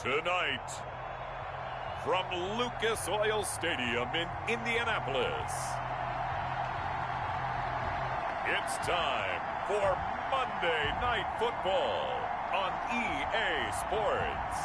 Tonight, from Lucas Oil Stadium in Indianapolis, it's time for Monday Night Football on EA Sports.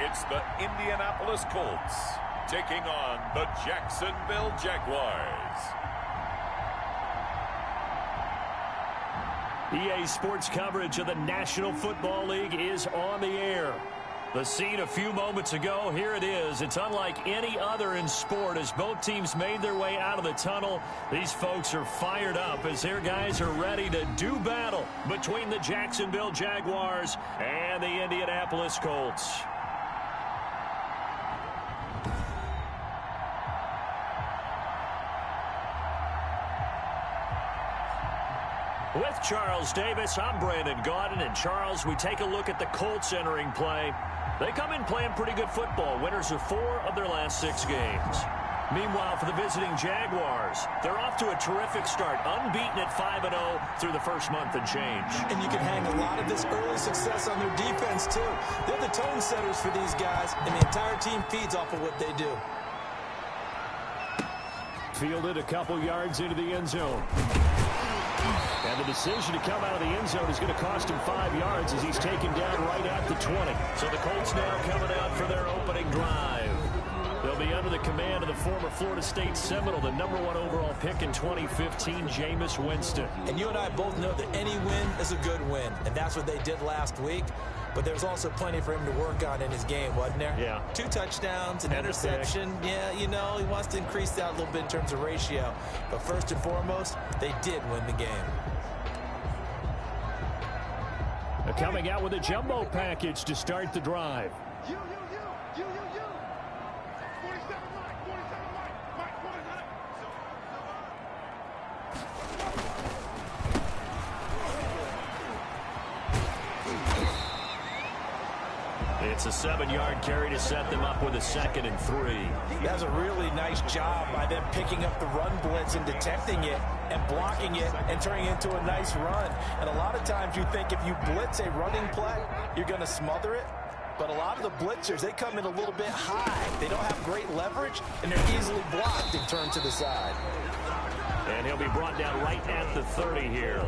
It's the Indianapolis Colts taking on the Jacksonville Jaguars. EA Sports coverage of the National Football League is on the air. The scene a few moments ago, here it is. It's unlike any other in sport as both teams made their way out of the tunnel. These folks are fired up as their guys are ready to do battle between the Jacksonville Jaguars and the Indianapolis Colts. With Charles Davis, I'm Brandon Gaudin. And Charles, we take a look at the Colts entering play. They come in playing pretty good football. Winners of 4 of their last 6 games. Meanwhile, for the visiting Jaguars, they're off to a terrific start, unbeaten at 5-0 through the first month and change. And you can hang a lot of this early success on their defense, too. They're the tone setters for these guys, and the entire team feeds off of what they do. Fielded a couple yards into the end zone. And the decision to come out of the end zone is going to cost him 5 yards as he's taken down right at the 20. So the Colts now coming out for their opening drive. They'll be under the command of the former Florida State Seminole, the #1 overall pick in 2015, Jameis Winston. And you and I both know that any win is a good win, and that's what they did last week. But there's also plenty for him to work on in his game, wasn't there? Yeah. 2 touchdowns, an interception. Yeah, you know, he wants to increase that a little bit in terms of ratio. But first and foremost, they did win the game. Coming out with a jumbo package to start the drive. It's a 7-yard carry to set them up with a 2nd and 3. That's a really nice job by them picking up the run blitz and detecting it and blocking it and turning it into a nice run. And a lot of times you think if you blitz a running play, you're going to smother it. But a lot of the blitzers, they come in a little bit high. They don't have great leverage, and they're easily blocked and turned to the side. And he'll be brought down right at the 30 here.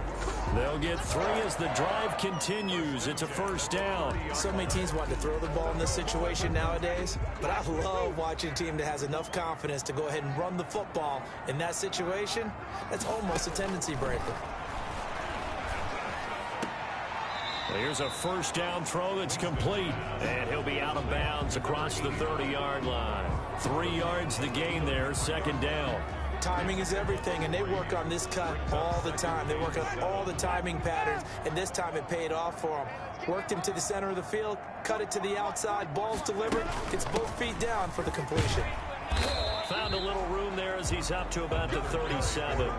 They'll get 3 as the drive continues. It's a first down. So many teams want to throw the ball in this situation nowadays, but I love watching a team that has enough confidence to go ahead and run the football. In that situation, that's almost a tendency breaker. Well, here's a first down throw that's complete, and he'll be out of bounds across the 30-yard line. 3 yards the gain there, 2nd down. Timing is everything, and they work on this cut all the time. They work on all the timing patterns, and this time it paid off for them. Worked him to the center of the field, cut it to the outside, ball's delivered. It's both feet down for the completion. Found a little room there as he's up to about the 37.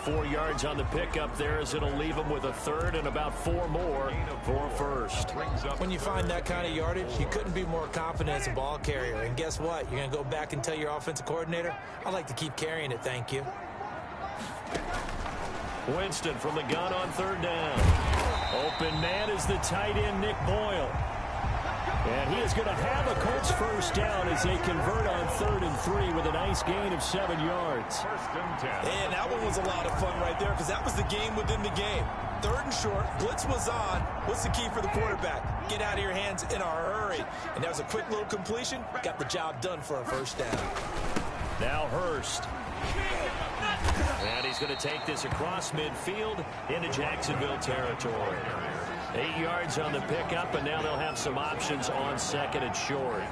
4 yards on the pickup there as it'll leave him with a 3rd and about 4 more for a first. When you find that kind of yardage, you couldn't be more confident as a ball carrier. And guess what? You're going to go back and tell your offensive coordinator, I'd like to keep carrying it, thank you. Winston from the gun on 3rd down. Open man is the tight end, Nick Boyle. And he is going to have a Colts first down as they convert on 3rd and 3 with a nice gain of 7 yards. And that one was a lot of fun right there because that was the game within the game. 3rd and short, blitz was on. What's the key for the quarterback? Get out of your hands in a hurry. And that was a quick little completion. Got the job done for a first down. Now Hurst. And he's going to take this across midfield into Jacksonville territory. 8 yards on the pickup, and now they'll have some options on 2nd and short.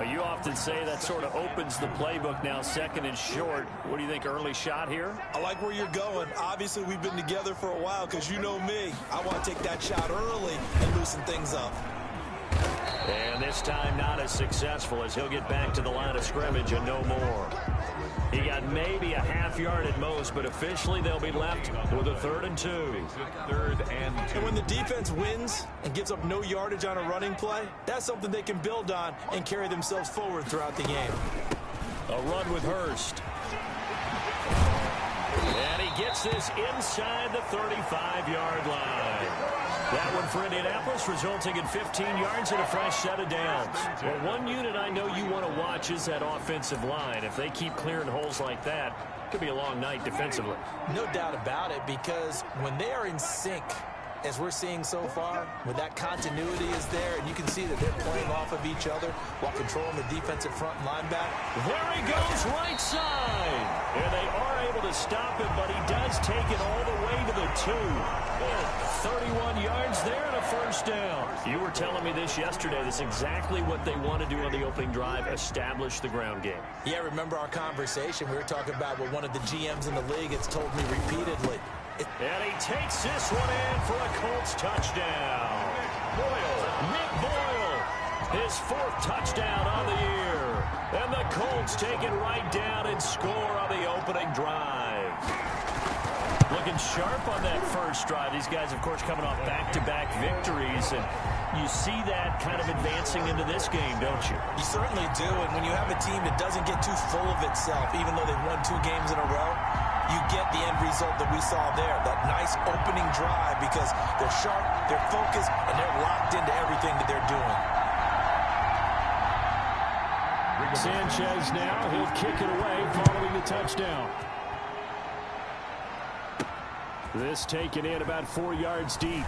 You often say that sort of opens the playbook now, 2nd and short. What do you think, early shot here? I like where you're going. Obviously, we've been together for a while because you know me. I want to take that shot early and loosen things up. And this time not as successful, as he'll get back to the line of scrimmage and no more. He got maybe a half yard at most, but officially they'll be left with a 3rd and 2. 3rd and 2. And when the defense wins and gives up no yardage on a running play, that's something they can build on and carry themselves forward throughout the game. A run with Hurst. And he gets this inside the 35-yard line. That one for Indianapolis, resulting in 15 yards and a fresh set of downs. Well, one unit I know you want to watch is that offensive line. If they keep clearing holes like that, it could be a long night defensively. No doubt about it, because when they are in sync, as we're seeing so far, when that continuity is there, and you can see that they're playing off of each other while controlling the defensive front line back. There he goes, right side. And they are able to stop him, but he does take it all the way to the 2. 31 yards there and a first down. You were telling me this yesterday. That's exactly what they want to do on the opening drive, establish the ground game. Yeah, remember our conversation. We were talking about what one of the GMs in the league has told me repeatedly. And he takes this one in for a Colts touchdown. Nick Boyle, his 4th touchdown on the year. And the Colts take it right down and score on the opening drive. Looking sharp on that first drive. These guys, of course, coming off back-to-back victories. And you see that kind of advancing into this game, don't you? You certainly do. And when you have a team that doesn't get too full of itself, even though they've won 2 games in a row, you get the end result that we saw there, that nice opening drive, because they're sharp, they're focused, and they're locked into everything that they're doing. Sanchez now, he'll kick it away following the touchdown. This taken in about 4 yards deep.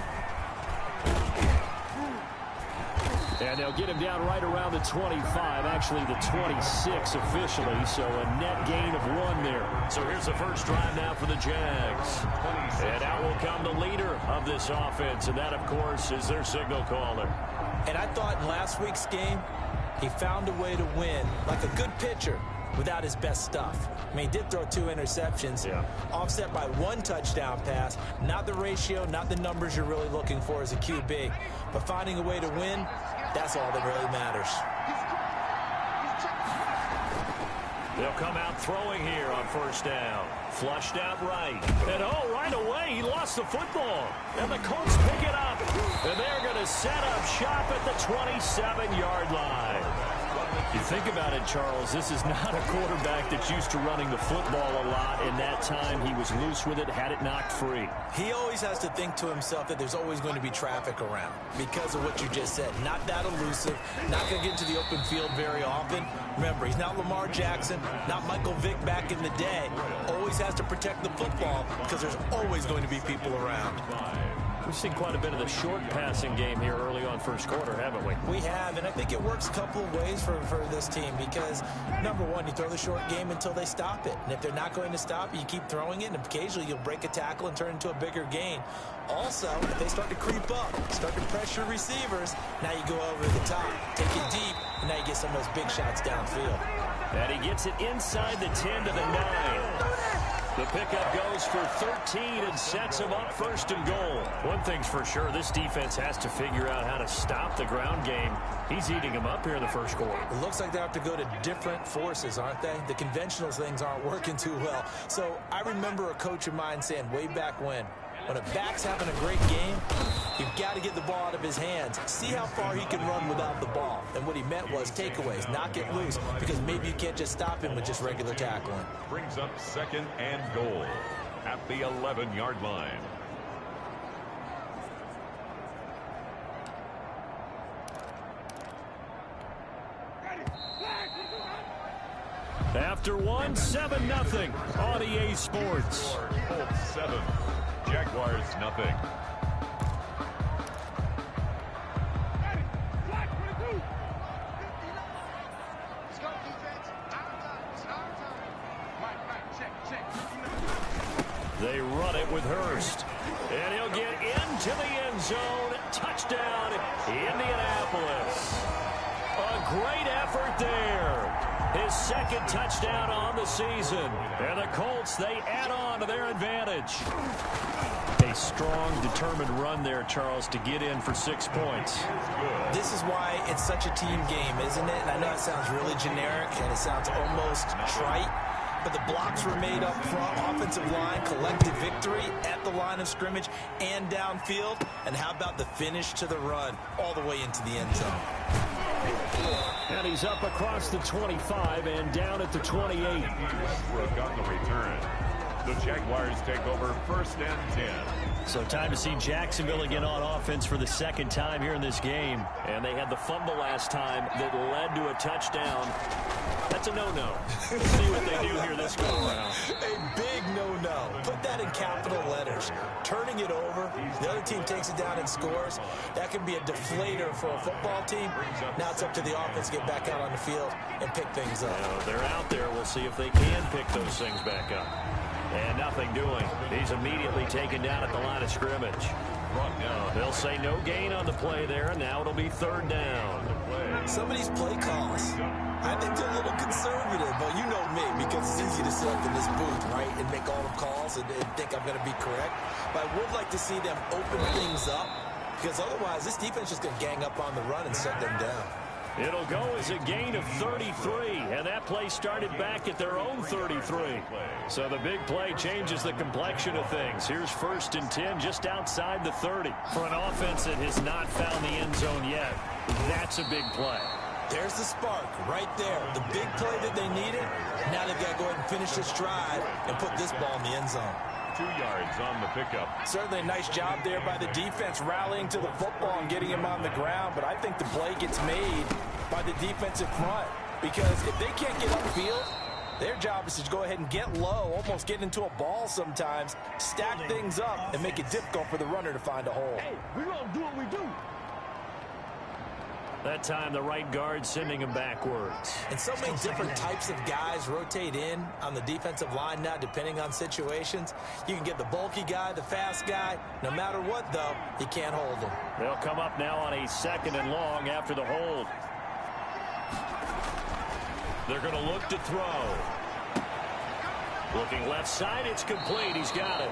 And they'll get him down right around the 25, actually the 26 officially, so a net gain of 1 there. So here's the first drive now for the Jags. And out will come the leader of this offense, and that, of course, is their signal caller. And I thought in last week's game, he found a way to win, like a good pitcher, without his best stuff. I mean, he did throw 2 interceptions, offset by 1 touchdown pass. Not the ratio, not the numbers you're really looking for as a QB. But finding a way to win, that's all that really matters. They'll come out throwing here on first down. Flushed out right. And right away, he lost the football. And the Colts pick it up. And they're going to set up shop at the 27-yard line. You think about it, Charles, this is not a quarterback that's used to running the football a lot. In that time, he was loose with it, had it knocked free. He always has to think to himself that there's always going to be traffic around because of what you just said. Not that elusive, not going to get into the open field very often. Remember, he's not Lamar Jackson, not Michael Vick back in the day. Always has to protect the football because there's always going to be people around. We've seen quite a bit of the short passing game here early on first quarter, haven't we? We have, and I think it works a couple of ways for this team because, number one, you throw the short game until they stop it. And if they're not going to stop it, you keep throwing it, and occasionally you'll break a tackle and turn into a bigger gain. Also, if they start to creep up, start to pressure receivers, now you go over the top, take it deep, and now you get some of those big shots downfield. And he gets it inside the 10 to the 9. The pickup goes for 13 and sets him up first and goal. One thing's for sure, this defense has to figure out how to stop the ground game. He's eating them up here in the first quarter. It looks like they have to go to different forces, aren't they? The conventional things aren't working too well. So I remember a coach of mine saying way back when a back's having a great game, you've got to get the ball out of his hands. See how far he can run without the ball. And what he meant was takeaways, knock it loose, because maybe you can't just stop him with just regular tackling. Brings up second and goal at the 11-yard line. After 7-0 on EA Sports. Colts 7, Jaguars nothing. They run it with Hurst. And he'll get into the end zone. Touchdown, Indianapolis. A great effort there. His second touchdown on the season. And the Colts, they add on to their advantage. A strong, determined run there, Charles, to get in for 6 points. This is why it's such a team game, isn't it? And I know it sounds really generic and it sounds almost trite, but the blocks were made up front, offensive line, collective victory at the line of scrimmage and downfield. And how about the finish to the run all the way into the end zone? And he's up across the 25 and down at the 28. Westbrook on the return. The Jaguars take over 1st and 10. So time to see Jacksonville again on offense for the second time here in this game. And they had the fumble last time that led to a touchdown. That's a no-no. We'll see what they do here this go-around. A big no-no. Put that in capital letters. Turning it over, the other team takes it down and scores. That can be a deflator for a football team. Now it's up to the offense to get back out on the field and pick things up. They're out there. We'll see if they can pick those things back up. And nothing doing. He's immediately taken down at the line of scrimmage. They'll say no gain on the play there, and now it'll be 3rd down. Some of these play calls, I think they're a little conservative, but you know me, because it's easy to sit up in this booth, right, and make all the calls and think I'm going to be correct. But I would like to see them open things up, because otherwise this defense is going to gang up on the run and shut them down. It'll go as a gain of 33, and that play started back at their own 33. So the big play changes the complexion of things. Here's 1st and 10 just outside the 30. For an offense that has not found the end zone yet, that's a big play. There's the spark right there. The big play that they needed. Now they've got to go ahead and finish this drive and put this ball in the end zone. 2 yards on the pickup. Certainly a nice job there by the defense rallying to the football and getting him on the ground, but I think the play gets made by the defensive front, because if they can't get upfield, their job is to go ahead and get low, almost get into a ball sometimes, stack things up, and make it difficult for the runner to find a hole. Hey, we're going to do what we do. That time the right guard sending him backwards. And so many different types of guys rotate in on the defensive line now, depending on situations. You can get the bulky guy, the fast guy. No matter what, though, you can't hold them. They'll come up now on a 2nd and long after the hold. They're going to look to throw. Looking left side, it's complete. He's got it.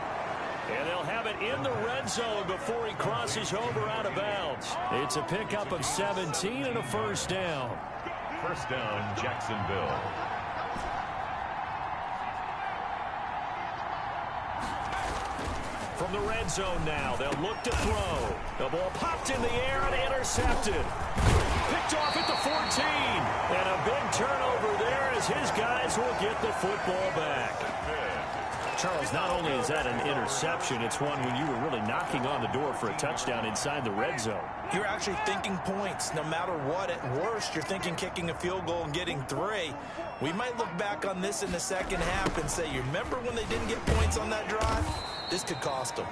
And they'll have it in the red zone before he crosses over out of bounds. It's a pickup of 17 and a 1st down. 1st down, Jacksonville. From the red zone now, they'll look to throw. The ball popped in the air and intercepted. Picked off at the 14. And a big turnover there as his guys will get the football back. Charles, not only is that an interception, it's one when you were really knocking on the door for a touchdown inside the red zone. You're actually thinking points. No matter what, at worst, you're thinking kicking a field goal and getting 3. We might look back on this in the second half and say, you remember when they didn't get points on that drive? This could cost them.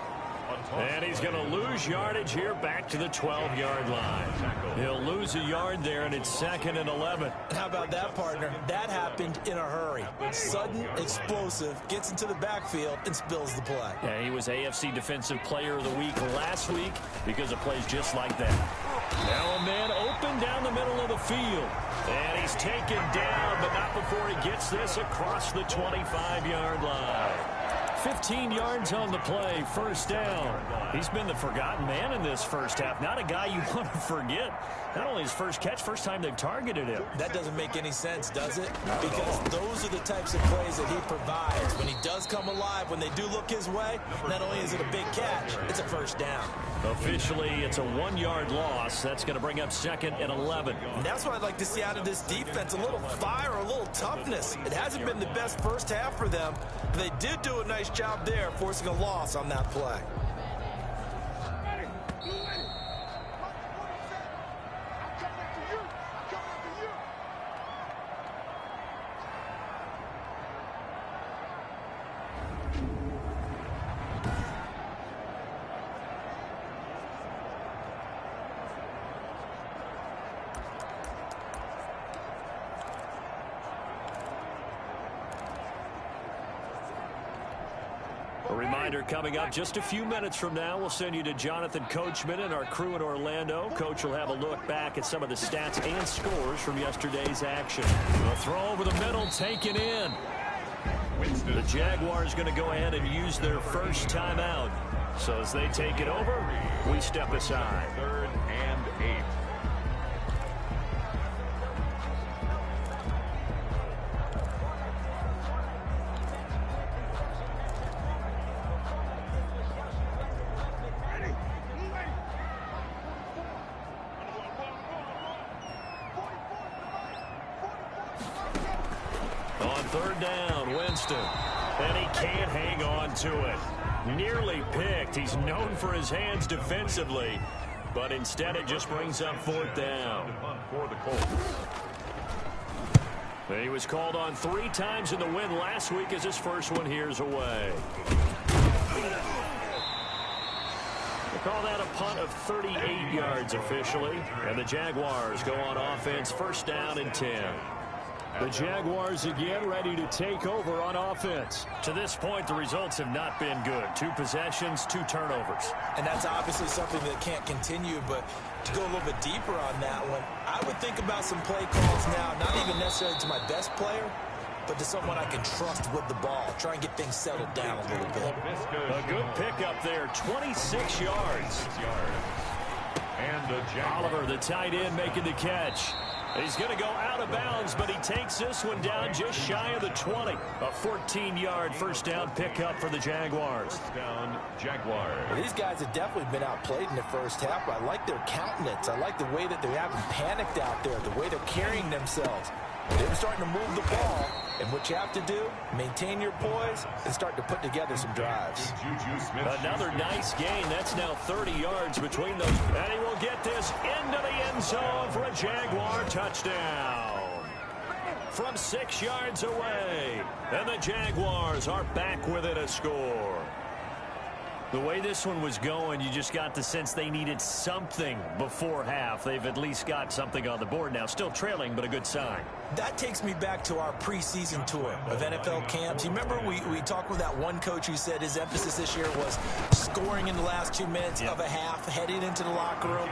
And he's going to lose yardage here back to the 12-yard line. He'll lose a yard there, and it's 2nd and 11. And how about that, partner? That happened in a hurry. Sudden, explosive, gets into the backfield, and spills the play. Yeah, he was AFC Defensive Player of the Week last week because of plays just like that. Now a man open down the middle of the field. And he's taken down, but not before he gets this across the 25-yard line. 15 yards on the play, 1st down. He's been the forgotten man in this first half. Not a guy you want to forget. Not only his first catch, first time they've targeted him. That doesn't make any sense, does it? Because those are the types of plays that he provides. When he does come alive, when they do look his way, not only is it a big catch, it's a 1st down. Officially, it's a 1-yard loss. That's going to bring up 2nd and 11. And that's what I'd like to see out of this defense, a little fire, a little toughness. It hasn't been the best first half for them, but they did do a nice job there, forcing a loss on that play. A reminder coming up just a few minutes from now, we'll send you to Jonathan Coachman and our crew in Orlando. Coach will have a look back at some of the stats and scores from yesterday's action. The throw over the middle taken in. The Jaguars going to go ahead and use their first timeout. So as they take it over, we step aside. 3rd and 8. On 3rd down, Winston. And he can't hang on to it. Nearly picked. He's known for his hands defensively, but instead it just brings up 4th down. For the Colts. He was called on 3 times in the win last week as his first one here's away. They call that a punt of 38 yards officially, and the Jaguars go on offense, 1st down and 10. The Jaguars again ready to take over on offense. To this point, the results have not been good. 2 possessions, 2 turnovers. And that's obviously something that can't continue, but to go a little bit deeper on that one, I would think about some play calls now, not even necessarily to my best player, but to someone I can trust with the ball. Try and get things settled down a little bit. A good pickup there, 26 yards. And Oliver, the tight end, making the catch. He's going to go out of bounds, but he takes this one down just shy of the 20. A 14-yard first down pickup for the Jaguars. First down, Jaguars. Well, these guys have definitely been outplayed in the first half. I like their countenance. I like the way that they haven't panicked out there, the way they're carrying themselves. They're starting to move the ball, and what you have to do, maintain your poise and start to put together some drives. Another nice gain. That's now 30 yards between those. And he will get this into the end zone for a Jaguar touchdown. From 6 yards away. And the Jaguars are back within a score. The way this one was going, you just got the sense they needed something before half. They've at least got something on the board now. Still trailing, but a good sign. That takes me back to our preseason tour of NFL camps. You remember we talked with that one coach who said his emphasis this year was scoring in the last 2 minutes of a half, heading into the locker room.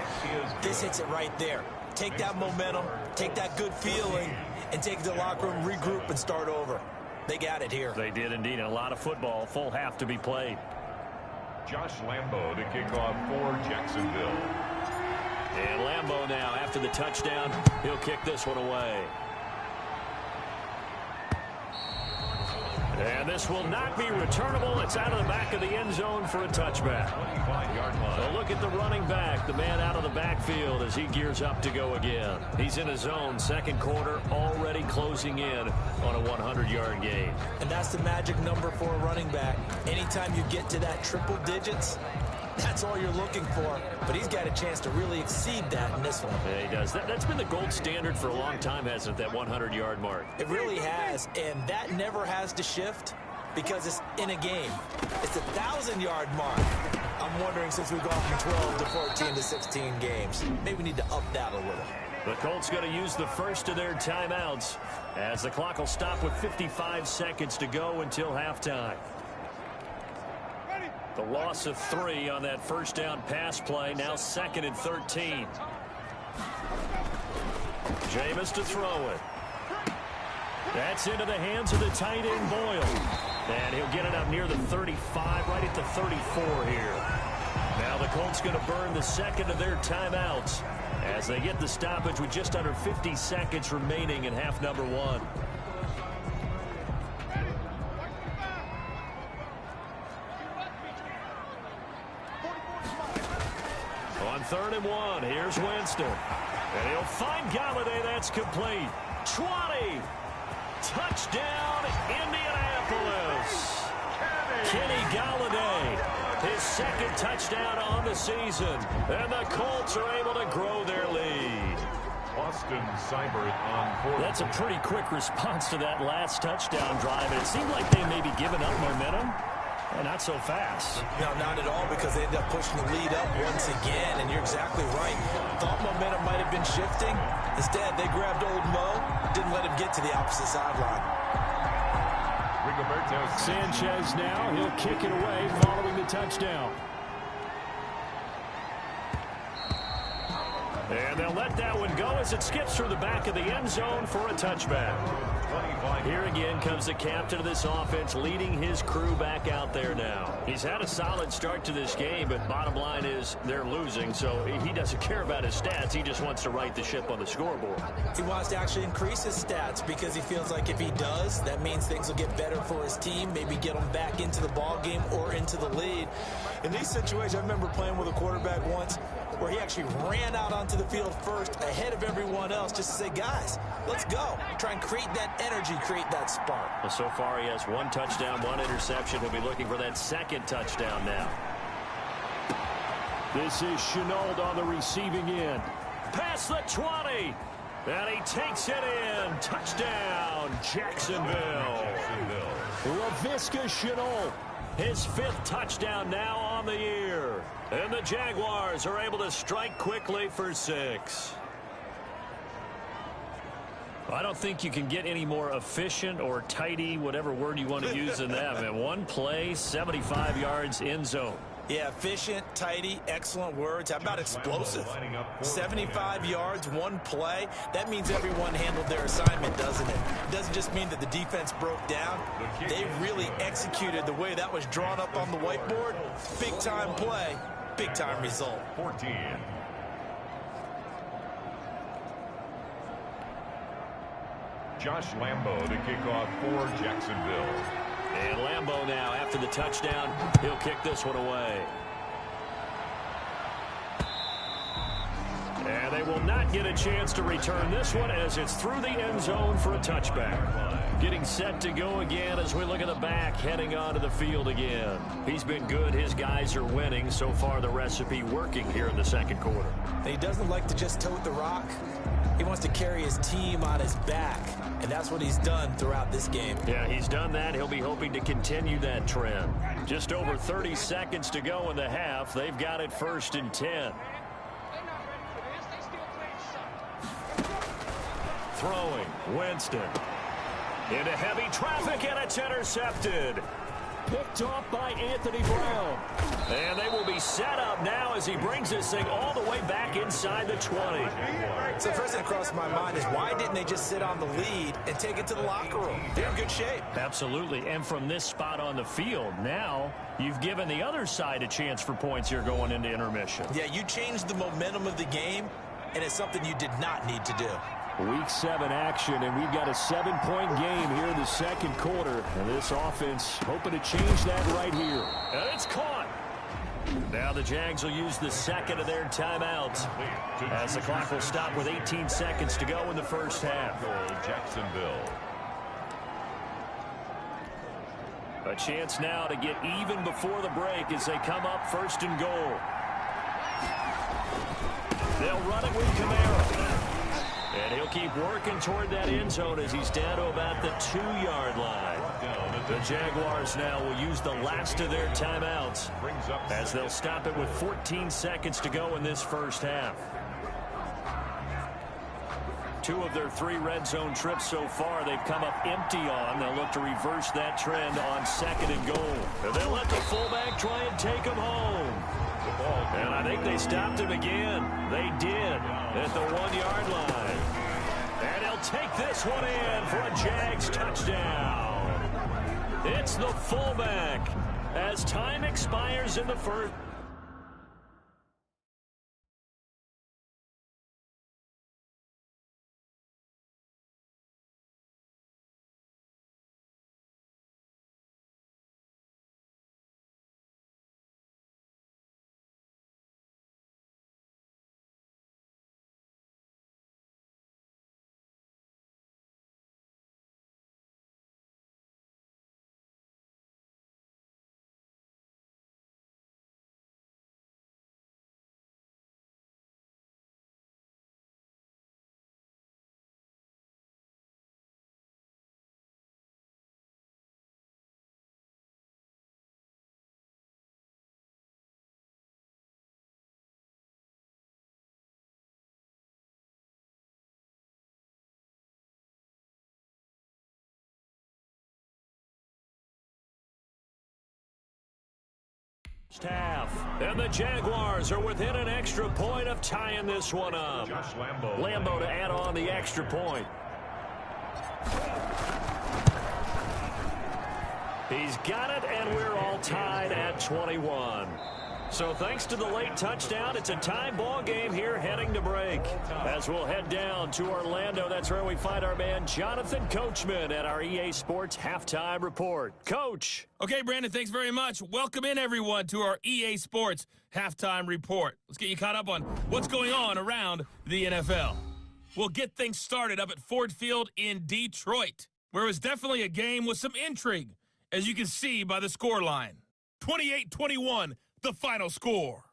This hits it right there. Take that momentum, take that good feeling, and take it to the locker room, regroup, and start over. They got it here. They did indeed. And a lot of football, full half to be played. Josh Lambo to kick off for Jacksonville. And Lambo now, after the touchdown, he'll kick this one away. And this will not be returnable. It's out of the back of the end zone for a touchback. 25-yard line. So look at the running back, the man out of the backfield as he gears up to go again. He's in his zone, second quarter, already closing in on a 100-yard gain. And that's the magic number for a running back. Anytime you get to that triple digits, that's all you're looking for. But he's got a chance to really exceed that in this one. Yeah, he does. That's been the gold standard for a long time, hasn't it, that 100-yard mark? It really has, and that never has to shift because it's in a game. It's a 1,000-yard mark. I'm wondering, since we've gone from 12 to 14 to 16 games, maybe we need to up that a little. The Colts going to use the first of their timeouts as the clock will stop with 55 seconds to go until halftime. The loss of 3 on that first down pass play. Now 2nd and 13. Jameis to throw it. That's into the hands of the tight end Boyle. And he'll get it up near the 35, right at the 34 here. Now the Colts going to burn the second of their timeouts as they get the stoppage with just under 50 seconds remaining in half number 1. On 3rd and 1, here's Winston. And he'll find Galladay. That's complete. 20. Touchdown, Indianapolis. Kenny Galladay, his second touchdown on the season. And the Colts are able to grow their lead. Austin Seibert on 4. That's a pretty quick response to that last touchdown drive. And it seemed like they may be giving up momentum. And not so fast. No, not at all, because they ended up pushing the lead up once again, and you're exactly right. Thought momentum might have been shifting. Instead, they grabbed old Mo, didn't let him get to the opposite sideline. Rigoberto Sanchez now, he'll kick it away following the touchdown. And they'll let that one go as it skips through the back of the end zone for a touchback. Here again comes the captain of this offense leading his crew back out there now. He's had a solid start to this game, but bottom line is they're losing, so he doesn't care about his stats. He just wants to right the ship on the scoreboard. He wants to actually increase his stats because he feels like if he does, that means things will get better for his team, maybe get them back into the ball game or into the lead. In these situations, I remember playing with a quarterback once where he actually ran out onto the field first ahead of everyone else just to say, guys, let's go. Try and create that energy, create that spark. Well, so far he has 1 touchdown, 1 interception. He'll be looking for that 2nd touchdown now. This is Chenault on the receiving end. Past the 20. And he takes it in. Touchdown, Jacksonville. Laviska Chenault. His 5th touchdown now on the year. And the Jaguars are able to strike quickly for 6. I don't think you can get any more efficient or tidy, whatever word you want to use than that. Man, 1 play, 75 yards, end zone. Yeah, efficient, tidy, excellent words. How about explosive? 75 yards, 1 play. That means everyone handled their assignment, doesn't it? It doesn't just mean that the defense broke down. They really executed the way that was drawn up on the whiteboard. Big-time play, big-time result. 14. Josh Lambo to kick off for Jacksonville. And Lambo now, after the touchdown, he'll kick this one away. And they will not get a chance to return this one as it's through the end zone for a touchback. Getting set to go again as we look at the back, heading onto the field again. He's been good. His guys are winning. So far, the recipe working here in the 2nd quarter. He doesn't like to just tote the rock. He wants to carry his team on his back, and that's what he's done throughout this game. Yeah, he's done that. He'll be hoping to continue that trend. Just over 30 seconds to go in the half. They've got it 1st and 10. Throwing, Winston. Into heavy traffic, and it's intercepted. Picked off by Anthony Brown. And they will be set up now as he brings this thing all the way back inside the 20. So the first thing that crossed my mind is why didn't they just sit on the lead and take it to the locker room? They're in good shape. Absolutely. And from this spot on the field, now you've given the other side a chance for points here going into intermission. Yeah, you changed the momentum of the game, and it's something you did not need to do. Week 7 action, and we've got a 7-point game here in the 2nd quarter. And this offense hoping to change that right here. And it's caught. Now the Jags will use the 2nd of their timeouts as the clock will stop with 18 seconds to go in the first half. Jacksonville. A chance now to get even before the break as they come up 1st and goal. They'll run it with Kamara. And he'll keep working toward that end zone as he's down to about the 2-yard line. The Jaguars now will use the last of their timeouts as they'll stop it with 14 seconds to go in this first half. 2 of their 3 red zone trips so far they've come up empty on. They'll look to reverse that trend on 2nd and goal. And they'll let the fullback try and take him home. And I think they stopped him again. They did at the 1-yard line. And he'll take this one in for a Jags touchdown. It's the fullback as time expires in the first. Half, and the Jaguars are within an extra point of tying this one up. Lambo to add on the extra point. He's got it, and we're all tied at 21. So thanks to the late touchdown, it's a tie ball game here heading to break. As we'll head down to Orlando, that's where we find our man Jonathan Coachman at our EA Sports Halftime Report. Coach. Okay, Brandon, thanks very much. Welcome in, everyone, to our EA Sports Halftime Report. Let's get you caught up on what's going on around the NFL. We'll get things started up at Ford Field in Detroit, where it was definitely a game with some intrigue, as you can see by the score line. 28-21. The final score.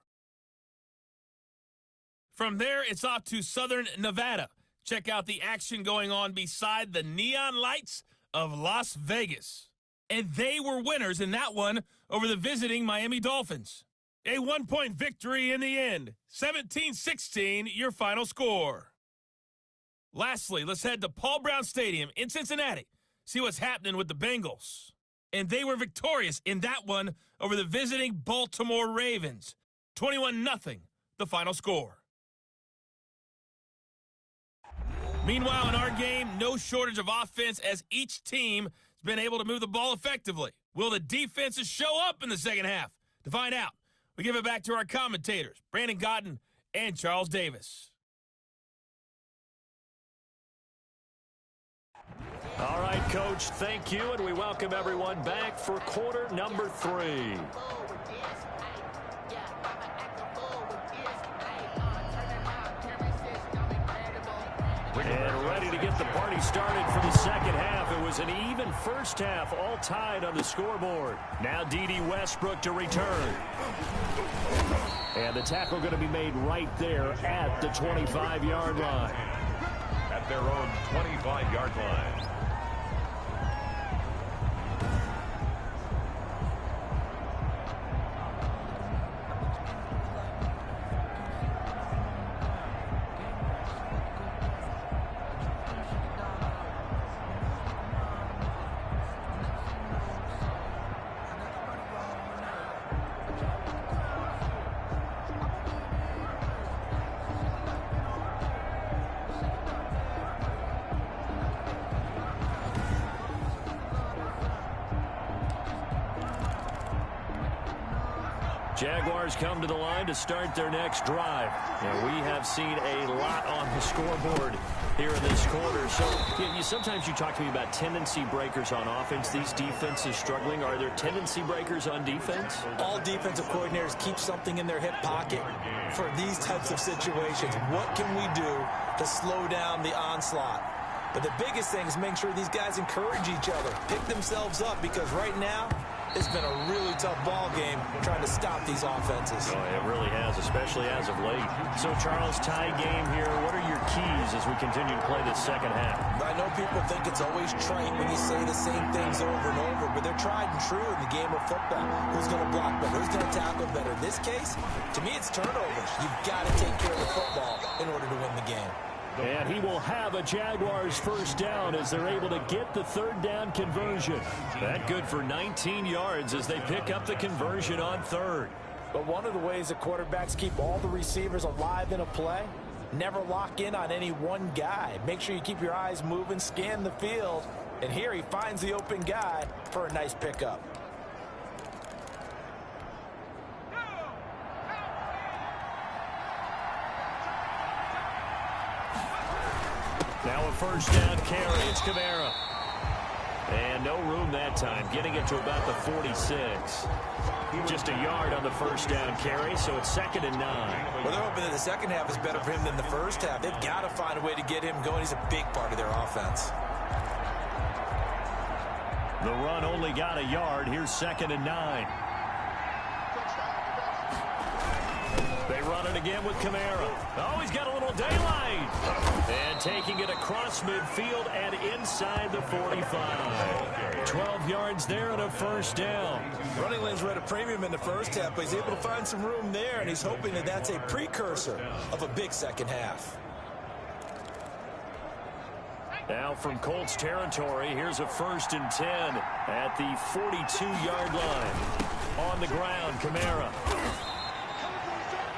From there, it's off to Southern Nevada. Check out the action going on beside the neon lights of Las Vegas. And they were winners in that one over the visiting Miami Dolphins. A 1-point victory in the end. 17-16, your final score. Lastly, let's head to Paul Brown Stadium in Cincinnati. See what's happening with the Bengals. And they were victorious in that one over the visiting Baltimore Ravens. 21-0, the final score. Meanwhile, in our game, no shortage of offense as each team has been able to move the ball effectively. Will the defenses show up in the second half? To find out, we give it back to our commentators, Brandon Godden and Charles Davis. All right, Coach, thank you, and we welcome everyone back for quarter number 3. And ready to get the party started for the second half. It was an even first half, all tied on the scoreboard. Now D.D. Westbrook to return. And the tackle going to be made right there at the 25-yard line. At their own 25-yard line. Jaguars come to the line to start their next drive. And we have seen a lot on the scoreboard here in this quarter. So sometimes you talk to me about tendency breakers on offense. These defenses struggling. Are there tendency breakers on defense? All defensive coordinators keep something in their hip pocket for these types of situations. What can we do to slow down the onslaught? But the biggest thing is make sure these guys encourage each other, pick themselves up, because right now, it's been a really tough ball game trying to stop these offenses. Oh, it really has, especially as of late. So, Charles, tie game here. What are your keys as we continue to play this second half? I know people think it's always trite when you say the same things over and over, but they're tried and true in the game of football. Who's going to block better? Who's going to tackle better? In this case, to me, it's turnovers. You've got to take care of the football in order to win the game. And he will have a Jaguars first down as they're able to get the third down conversion. That good for 19 yards as they pick up the conversion on third. But one of the ways that quarterbacks keep all the receivers alive in a play, never lock in on any one guy. Make sure you keep your eyes moving, scan the field. And here he finds the open guy for a nice pickup. Now a first down carry. It's Kamara. And no room that time, getting it to about the 46. Just a yard on the first down carry, so it's 2nd and 9. Well, they're hoping that the second half is better for him than the first half. They've got to find a way to get him going. He's a big part of their offense. The run only got a yard. Here's 2nd and 9. They run it again with Kamara. Oh, he's got a little daylight. And taking it across midfield and inside the 45. 12 yards there and a first down. Running lanes were at a premium in the first half, but he's able to find some room there, and he's hoping that that's a precursor of a big second half. Now from Colts territory, here's a 1st and 10 at the 42-yard line. On on the ground. Kamara.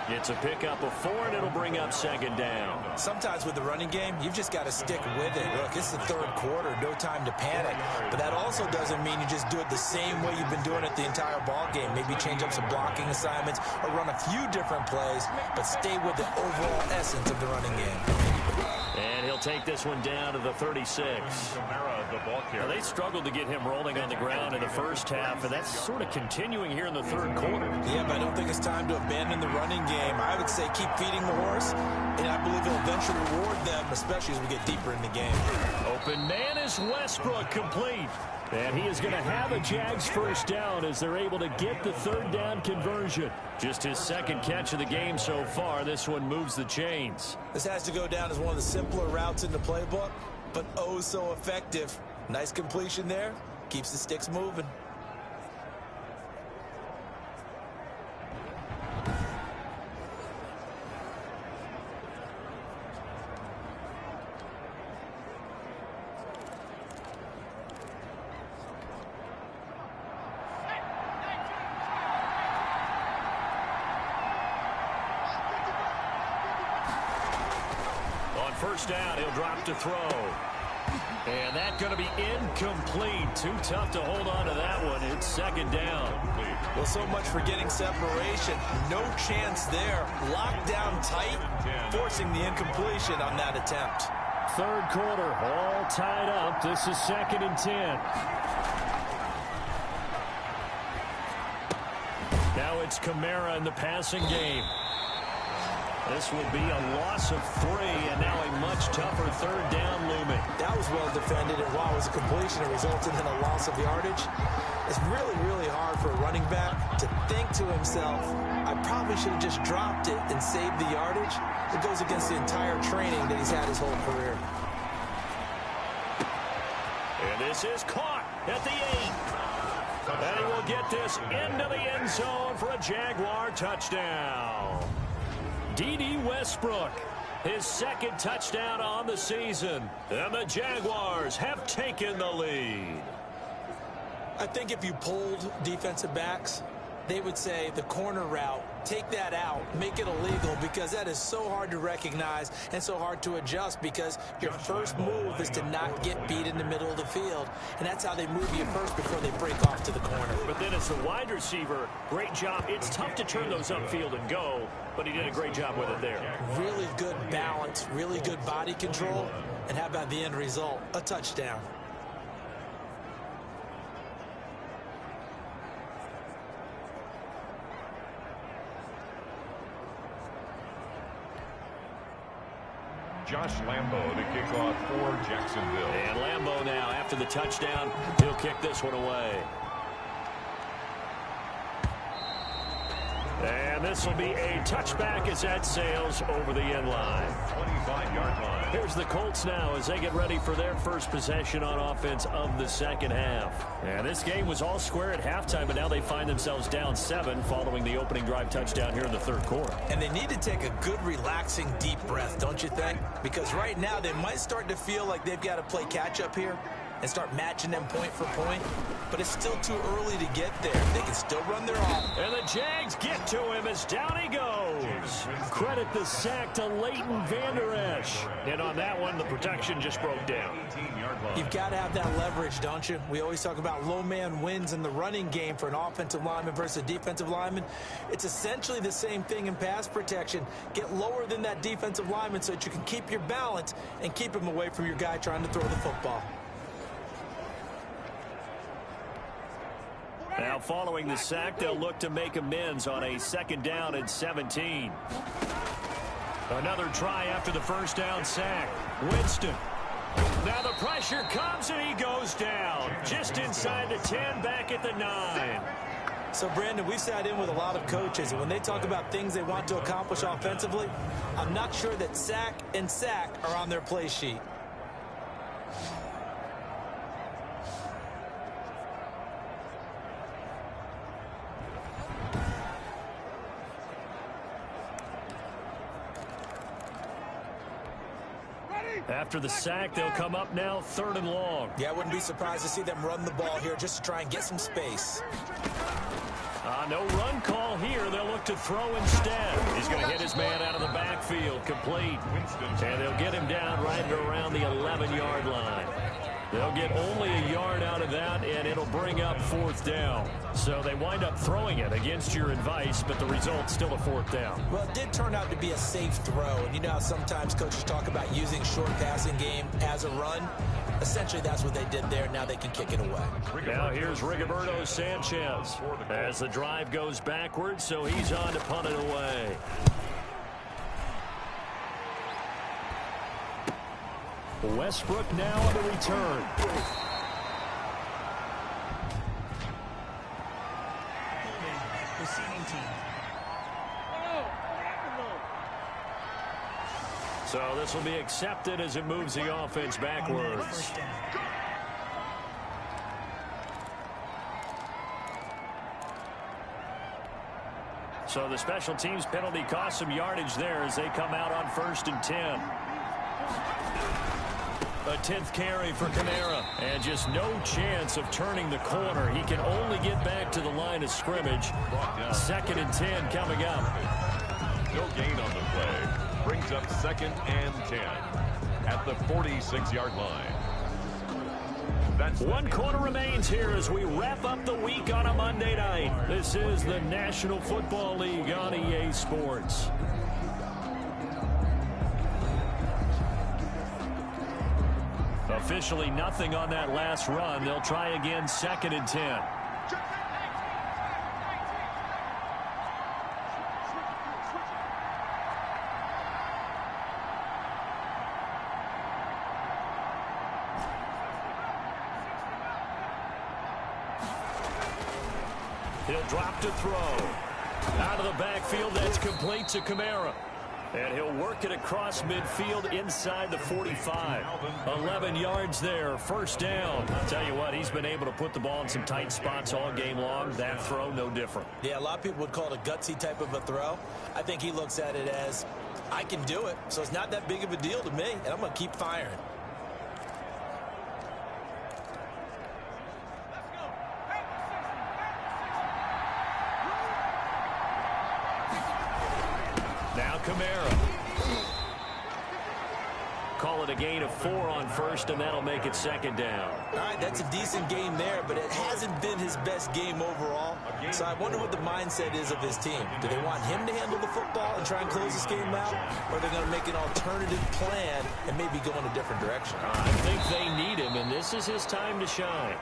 It's a pickup of 4, and it'll bring up second down. Sometimes with the running game, you've just got to stick with it. Look, it's the third quarter, no time to panic. But that also doesn't mean you just do it the same way you've been doing it the entire ball game. Maybe change up some blocking assignments or run a few different plays, but stay with the overall essence of the running game. And he'll take this one down to the 36. Now, they struggled to get him rolling on the ground in the first half, and that's sort of continuing here in the third quarter. Yeah, but I don't think it's time to abandon the running game. I would say keep feeding the horse, and I believe it'll eventually reward them, especially as we get deeper in the game. Open man is Westbrook, complete. And he is going to have a Jags first down as they're able to get the third down conversion. Just his second catch of the game so far. This one moves the chains. This has to go down as one of the simpler routes in the playbook, but oh so effective. Nice completion there. Keeps the sticks moving. First down, he'll drop to throw. And that's going to be incomplete. Too tough to hold on to that one. It's second down. Well, so much for getting separation. No chance there. Locked down tight, forcing the incompletion on that attempt. Third quarter, all tied up. This is 2nd and 10. Now it's Kamara in the passing game. This will be a loss of 3, and now a much tougher third down looming. That was well defended, and while it was a completion, it resulted in a loss of yardage. It's really, really hard for a running back to think to himself, I probably should have just dropped it and saved the yardage. It goes against the entire training that he's had his whole career. And this is caught at the 8. And he will get this into the end zone for a Jaguar touchdown. D.D. Westbrook, his second touchdown on the season. And the Jaguars have taken the lead. I think if you polled defensive backs, they would say the corner route, take that out, make it illegal, because that is so hard to recognize and so hard to adjust, because your first move is to not get beat in the middle of the field, and that's how they move you first before they break off to the corner. But then as a wide receiver, great job. It's tough to turn those upfield and go, but he did a great job with it there. Really good balance, really good body control, and how about the end result? A touchdown. Josh Lambo to kick off for Jacksonville. And Lambo now, after the touchdown, he'll kick this one away. And this will be a touchback as that sails over the end line. 25-yard line. Here's the Colts now as they get ready for their first possession on offense of the second half. And this game was all square at halftime, but now they find themselves down 7 following the opening drive touchdown here in the third quarter. And they need to take a good, relaxing, deep breath, don't you think? Because right now they might start to feel like they've got to play catch-up here and start matching them point for point. But it's still too early to get there. They can still run their off. And the Jags get to him as down he goes. Credit the sack to Leighton Vander Esch. And on that one, the protection just broke down. You've got to have that leverage, don't you? We always talk about low man wins in the running game for an offensive lineman versus a defensive lineman. It's essentially the same thing in pass protection. Get lower than that defensive lineman so that you can keep your balance and keep him away from your guy trying to throw the football. Now following the sack, they'll look to make amends on a second down and 17. Another try after the first down sack. Winston. Now the pressure comes and he goes down. Just inside the 10, back at the 9. So, Brandon, we've sat in with a lot of coaches, and when they talk about things they want to accomplish offensively, I'm not sure that sack and sack are on their play sheet. After the sack, they'll come up now 3rd and long. Yeah, I wouldn't be surprised to see them run the ball here just to try and get some space. No run call here. They'll look to throw instead. He's going to hit his man out of the backfield, complete. And they'll get him down right around the 11-yard line. They'll get only a yard out of that, and it'll bring up 4th down. So they wind up throwing it against your advice, but the result's still a 4th down. Well, it did turn out to be a safe throw. And you know how sometimes coaches talk about using short passing game as a run? Essentially, that's what they did there. Now they can kick it away. Now here's Rigoberto Sanchez as the drive goes backwards, so he's on to punt it away. Westbrook now on the return. Receiving team. So this will be accepted as it moves the offense backwards. So the special teams penalty cost some yardage there as they come out on 1st and 10. A 10th carry for Kamara, and just no chance of turning the corner. He can only get back to the line of scrimmage. 2nd and 10 coming up. No gain on the play. Brings up 2nd and 10 at the 46-yard line. One quarter remains here as we wrap up the week on a Monday night. This is the National Football League on EA Sports. Officially nothing on that last run. They'll try again 2nd and 10. He'll drop to throw. Out of the backfield, that's complete to Kamara. And he'll work it across midfield inside the 45. 11 yards there, 1st down. I'll tell you what, he's been able to put the ball in some tight spots all game long. That throw, no different. Yeah, a lot of people would call it a gutsy type of a throw. I think he looks at it as, I can do it, so it's not that big of a deal to me, and I'm going to keep firing. Now Kamara. Call it a gain of 4 on 1st, and that'll make it 2nd down. All right, that's a decent game there, but it hasn't been his best game overall. So I wonder what the mindset is of his team. Do they want him to handle the football and try and close this game out? Or are they going to make an alternative plan and maybe go in a different direction? I think they need him, and this is his time to shine.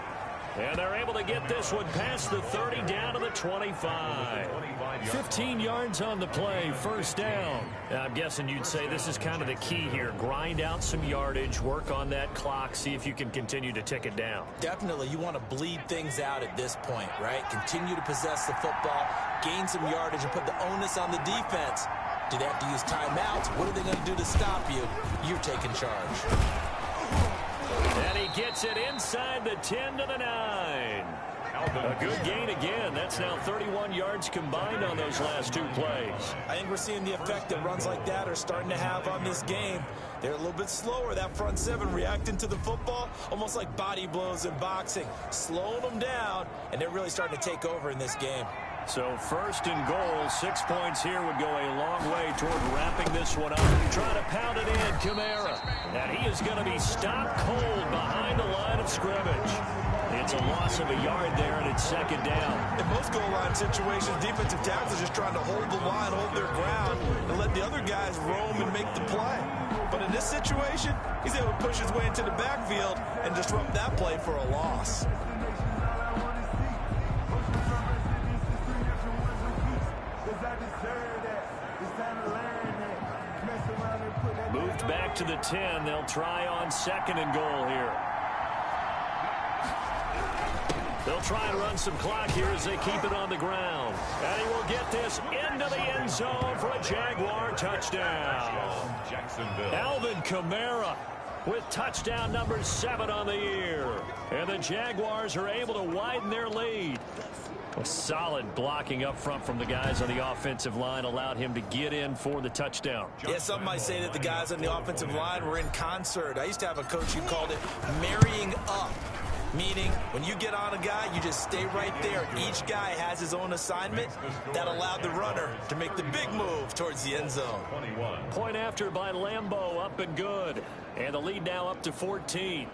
And they're able to get this one past the 30 down to the 25. 15 yards on the play, 1st down. Now, I'm guessing you'd say this is kind of the key here. Grind out some yardage, work on that clock, see if you can continue to tick it down. Definitely, you want to bleed things out at this point, right? Continue to possess the football, gain some yardage, and put the onus on the defense. Do they have to use timeouts? What are they going to do to stop you? You're taking charge. And he gets it inside the 10 to the 9. A good gain again. That's now 31 yards combined on those last 2 plays. I think we're seeing the effect that runs like that are starting to have on this game. They're a little bit slower, that front 7 reacting to the football, almost like body blows in boxing, slowing them down, and they're really starting to take over in this game. So 1st and goal, 6 points here would go a long way toward wrapping this one up. Trying to pound it in, Kamara. And he is going to be stopped cold behind the line of scrimmage. It's a loss of a yard there, and it's 2nd down. In most goal line situations, defensive tackles are just trying to hold the line, hold their ground, and let the other guys roam and make the play. But in this situation, he's able to push his way into the backfield and disrupt that play for a loss. Moved back to the 10. They'll try on 2nd and goal here. They'll try and run some clock here as they keep it on the ground. And he will get this into the end zone for a Jaguar touchdown. Alvin Kamara with touchdown number 7 on the year. And the Jaguars are able to widen their lead. A solid blocking up front from the guys on the offensive line allowed him to get in for the touchdown. Yeah, some might say that the guys on the offensive line were in concert. I used to have a coach who called it marrying up. Meaning, when you get on a guy, you just stay right there. Each guy has his own assignment. That allowed the runner to make the big move towards the end zone. Point after by Lambeau, up and good. And the lead now up to 14.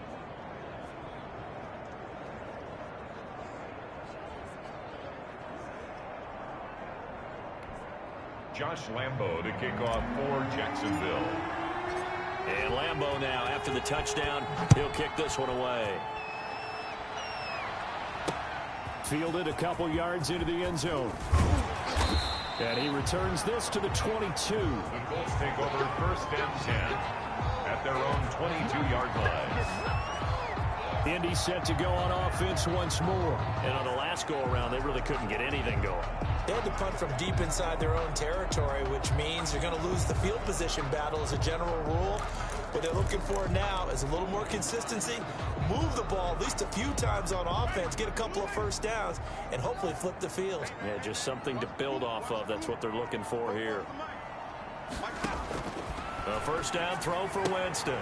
Josh Lambeau to kick off for Jacksonville. And Lambeau now, after the touchdown, he'll kick this one away. Fielded a couple yards into the end zone. And he returns this to the 22. The Colts take over first and 10 at their own 22-yard line. Indy set to go on offense once more. And on the last go-around, they really couldn't get anything going. They had to punt from deep inside their own territory, which means they're going to lose the field position battle as a general rule. What they're looking for now is a little more consistency, move the ball at least a few times on offense, get a couple of first downs, and hopefully flip the field. Yeah, just something to build off of. That's what they're looking for here. A first down throw for Winston.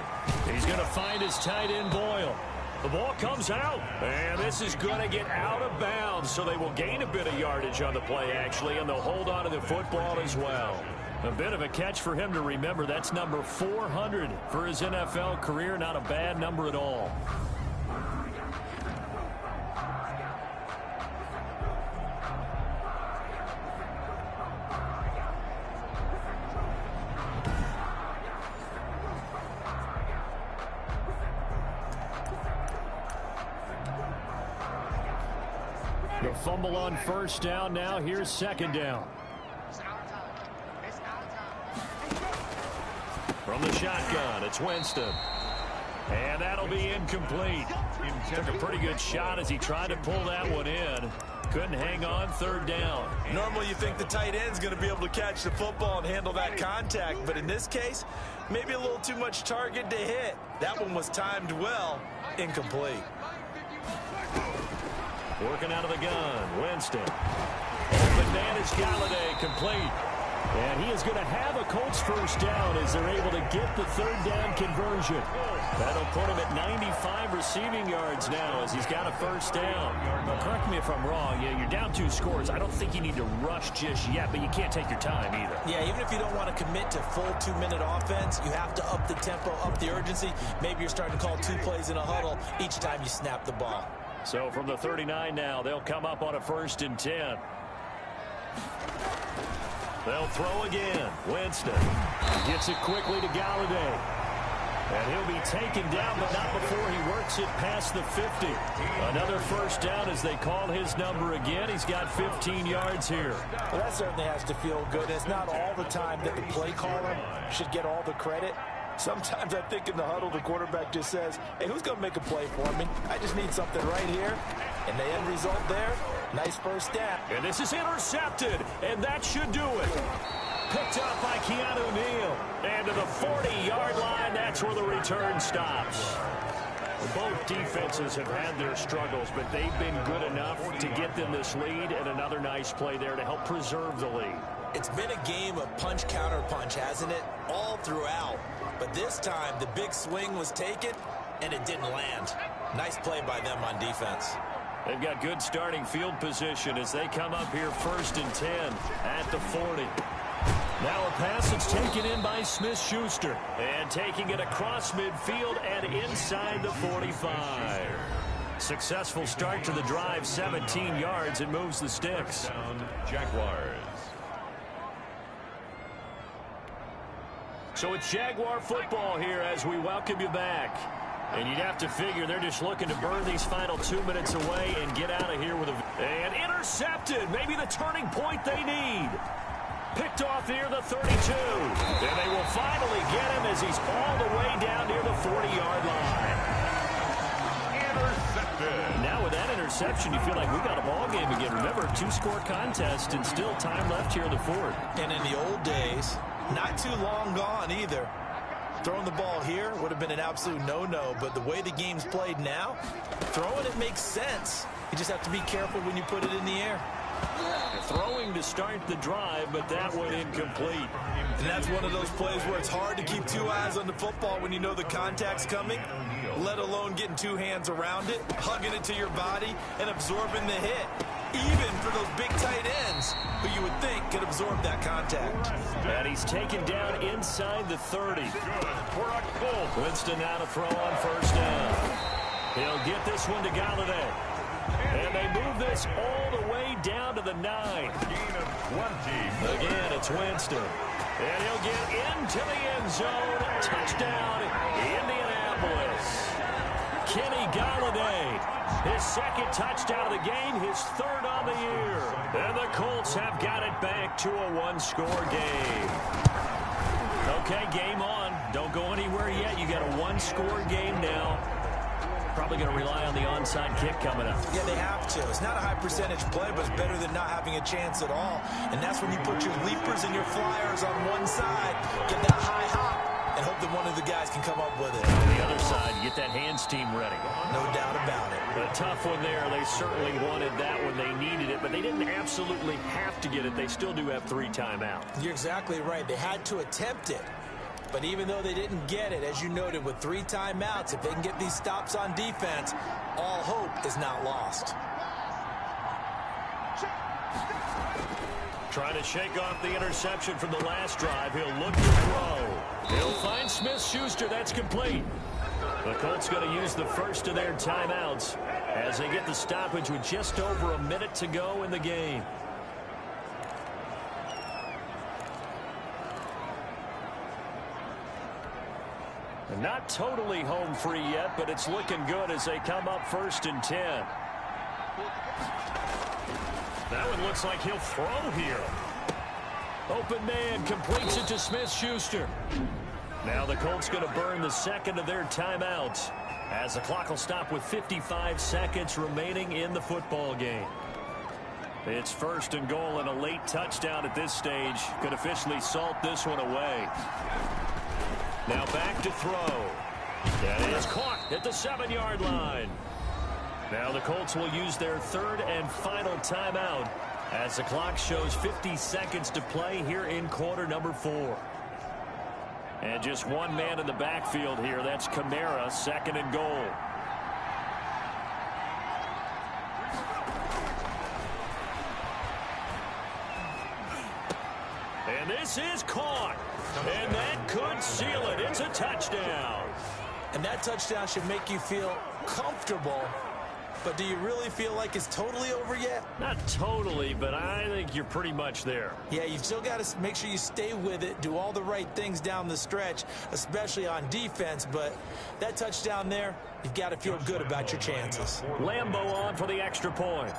He's going to find his tight end Boyle. The ball comes out, and this is going to get out of bounds, so they will gain a bit of yardage on the play, actually, and they'll hold on to the football as well. A bit of a catch for him to remember. That's number 400 for his NFL career. Not a bad number at all. The fumble on first down. Now here's second down. From the shotgun, it's Winston. And that'll be incomplete. He took a pretty good shot as he tried to pull that one in. Couldn't hang on, third down. Normally you think the tight end's going to be able to catch the football and handle that contact, but in this case, maybe a little too much target to hit. That one was timed well, incomplete. Working out of the gun, Winston. Open man is Galladay, complete. And he is going to have a Colts first down as they're able to get the third down conversion. That'll put him at 95 receiving yards now as he's got a first down. Now, correct me if I'm wrong. Yeah, you're down 2 scores. I don't think you need to rush just yet, but you can't take your time either. Yeah, even if you don't want to commit to full 2-minute offense, you have to up the tempo, up the urgency. Maybe you're starting to call 2 plays in a huddle each time you snap the ball. So from the 39 now, they'll come up on a 1st and 10. They'll throw again. Winston gets it quickly to Galladay. And he'll be taken down, but not before he works it past the 50. Another first down as they call his number again. He's got 15 yards here. Well, that certainly has to feel good. It's not all the time that the play caller should get all the credit. Sometimes I think in the huddle, the quarterback just says, hey, who's going to make a play for me? I just need something right here. And the end result there, nice first down. And this is intercepted, and that should do it. Picked up by Keanu Neal. And to the 40-yard line, that's where the return stops. Both defenses have had their struggles, but they've been good enough to get them this lead, and another nice play there to help preserve the lead. It's been a game of punch-counter-punch, hasn't it? All throughout. But this time, the big swing was taken, and it didn't land. Nice play by them on defense. They've got good starting field position as they come up here 1st and 10 at the 40. Now a pass that's taken in by Smith-Schuster. And taking it across midfield and inside the 45. Successful start to the drive, 17 yards, and moves the sticks. Jaguars. So it's Jaguar football here as we welcome you back. And you'd have to figure they're just looking to burn these final 2 minutes away and get out of here with a... And intercepted, maybe the turning point they need. Picked off near the 32. And they will finally get him as he's all the way down near the 40-yard line. Intercepted. Now with that interception, you feel like we got a ball game again. Remember, 2-score contest and still time left here in the 4th. And in the old days, not too long gone either. Throwing the ball here would have been an absolute no-no, but the way the game's played now, throwing it makes sense. You just have to be careful when you put it in the air. Throwing to start the drive, but that one incomplete. And that's one of those plays where it's hard to keep 2 eyes on the football when you know the contact's coming. let alone getting two hands around it, hugging it to your body, and absorbing the hit. Even for those big tight ends who you would think could absorb that contact. And he's taken down inside the 30. Winston now to throw on first down. He'll get this one to Galladay. And they move this all the way down to the 9. Gain of 20. Again, it's Winston. And he'll get into the end zone. Touchdown, Indianapolis. Kenny Galladay. His second touchdown of the game, his third on the year. And the Colts have got it back to a one-score game. Okay, game on. Don't go anywhere yet. You got a one-score game now. Probably going to rely on the onside kick coming up. Yeah, they have to. It's not a high percentage play, but it's better than not having a chance at all. And that's when you put your leapers and your flyers on one side, get that high hop, and hope that one of the guys can come up with it. On the other side, get that hands team ready. No doubt about it. A tough one there. They certainly wanted that when they needed it, but they didn't absolutely have to get it. They still do have 3 timeouts. You're exactly right. They had to attempt it. But even though they didn't get it, as you noted, with 3 timeouts, if they can get these stops on defense, all hope is not lost. Trying to shake off the interception from the last drive. He'll look to throw. He'll find Smith-Schuster. That's complete. The Colts going to use the first of their timeouts as they get the stoppage with just over a minute to go in the game. And not totally home free yet, but it's looking good as they come up 1st and 10. That one looks like he'll throw here. Open man completes it to Smith-Schuster. Now the Colts going to burn the second of their timeouts as the clock will stop with 55 seconds remaining in the football game. It's 1st and goal, and a late touchdown at this stage could officially salt this one away. Now back to throw. That is caught at the 7-yard line. Now the Colts will use their 3rd and final timeout as the clock shows 50 seconds to play here in quarter number 4. And just one man in the backfield here. That's Kamara, 2nd and goal. And this is caught. And that could seal it. It's a touchdown. And that touchdown should make you feel comfortable. But do you really feel like it's totally over yet? Not totally, but I think you're pretty much there. Yeah, you've still got to make sure you stay with it, do all the right things down the stretch, especially on defense. But that touchdown there, you've got to feel good about your chances. Lambo on for the extra point.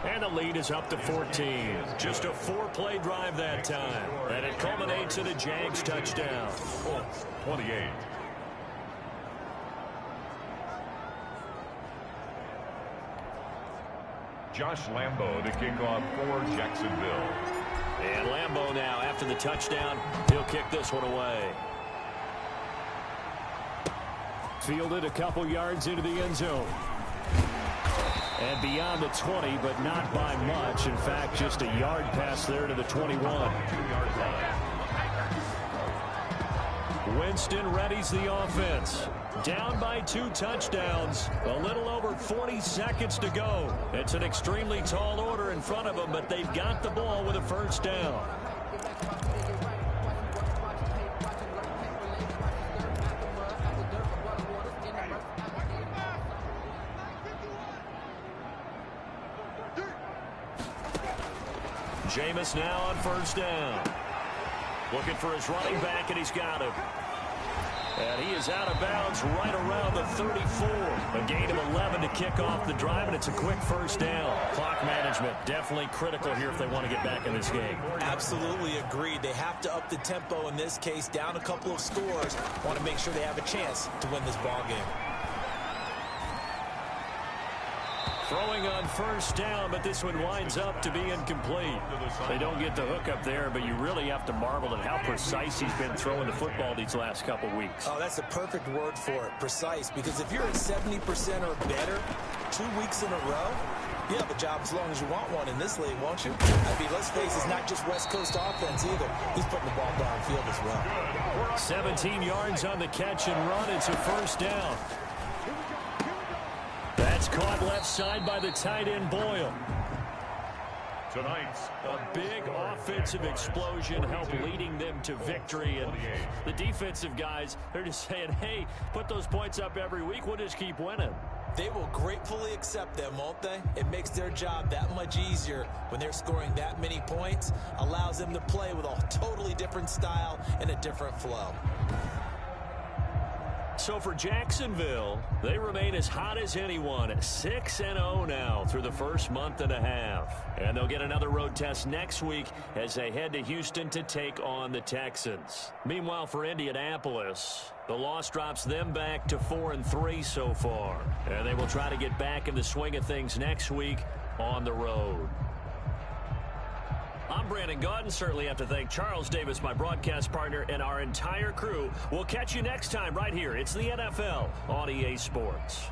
And the lead is up to 14. Just a 4-play drive that time. And it culminates in a Jags touchdown. 28. Josh Lambo to kick off for Jacksonville. And Lambo now, after the touchdown, he'll kick this one away. Fielded a couple yards into the end zone. And beyond the 20, but not by much. In fact, just a yard pass there to the 21. Winston readies the offense. Down by 2 touchdowns. A little over 40 seconds to go. It's an extremely tall order in front of them, but they've got the ball with a first down. Jameis now on first down. Looking for his running back, and he's got him. And he is out of bounds right around the 34. A gain of 11 to kick off the drive, and it's a quick first down. Clock management definitely critical here if they want to get back in this game. Absolutely agreed. They have to up the tempo in this case, down a couple of scores. Want to make sure they have a chance to win this ball game. Throwing on first down, but this one winds up to be incomplete. They don't get the hook up there, but you really have to marvel at how precise he's been throwing the football these last couple weeks. Oh, that's the perfect word for it, precise, because if you're at 70% or better 2 weeks in a row, You have a job as long as you want one in this league, won't you? I mean, let's face it, it's not just West Coast offense either. He's putting the ball downfield as well. 17 yards on the catch and run. It's a first down. That's caught left side by the tight end Boyle. Tonight's A big offensive explosion helped leading them to victory. And the defensive guys, they're just saying, hey, put those points up every week. We'll just keep winning. They will gratefully accept them, won't they? It makes their job that much easier when they're scoring that many points. Allows them to play with a totally different style and a different flow. So for Jacksonville, they remain as hot as anyone, 6-0 now through the first month and a half. And they'll get another road test next week as they head to Houston to take on the Texans. Meanwhile, for Indianapolis, the loss drops them back to 4-3 so far. And they will try to get back in the swing of things next week on the road. I'm Brandon Gaudin. Certainly have to thank Charles Davis, my broadcast partner, and our entire crew. We'll catch you next time right here. It's the NFL on EA Sports.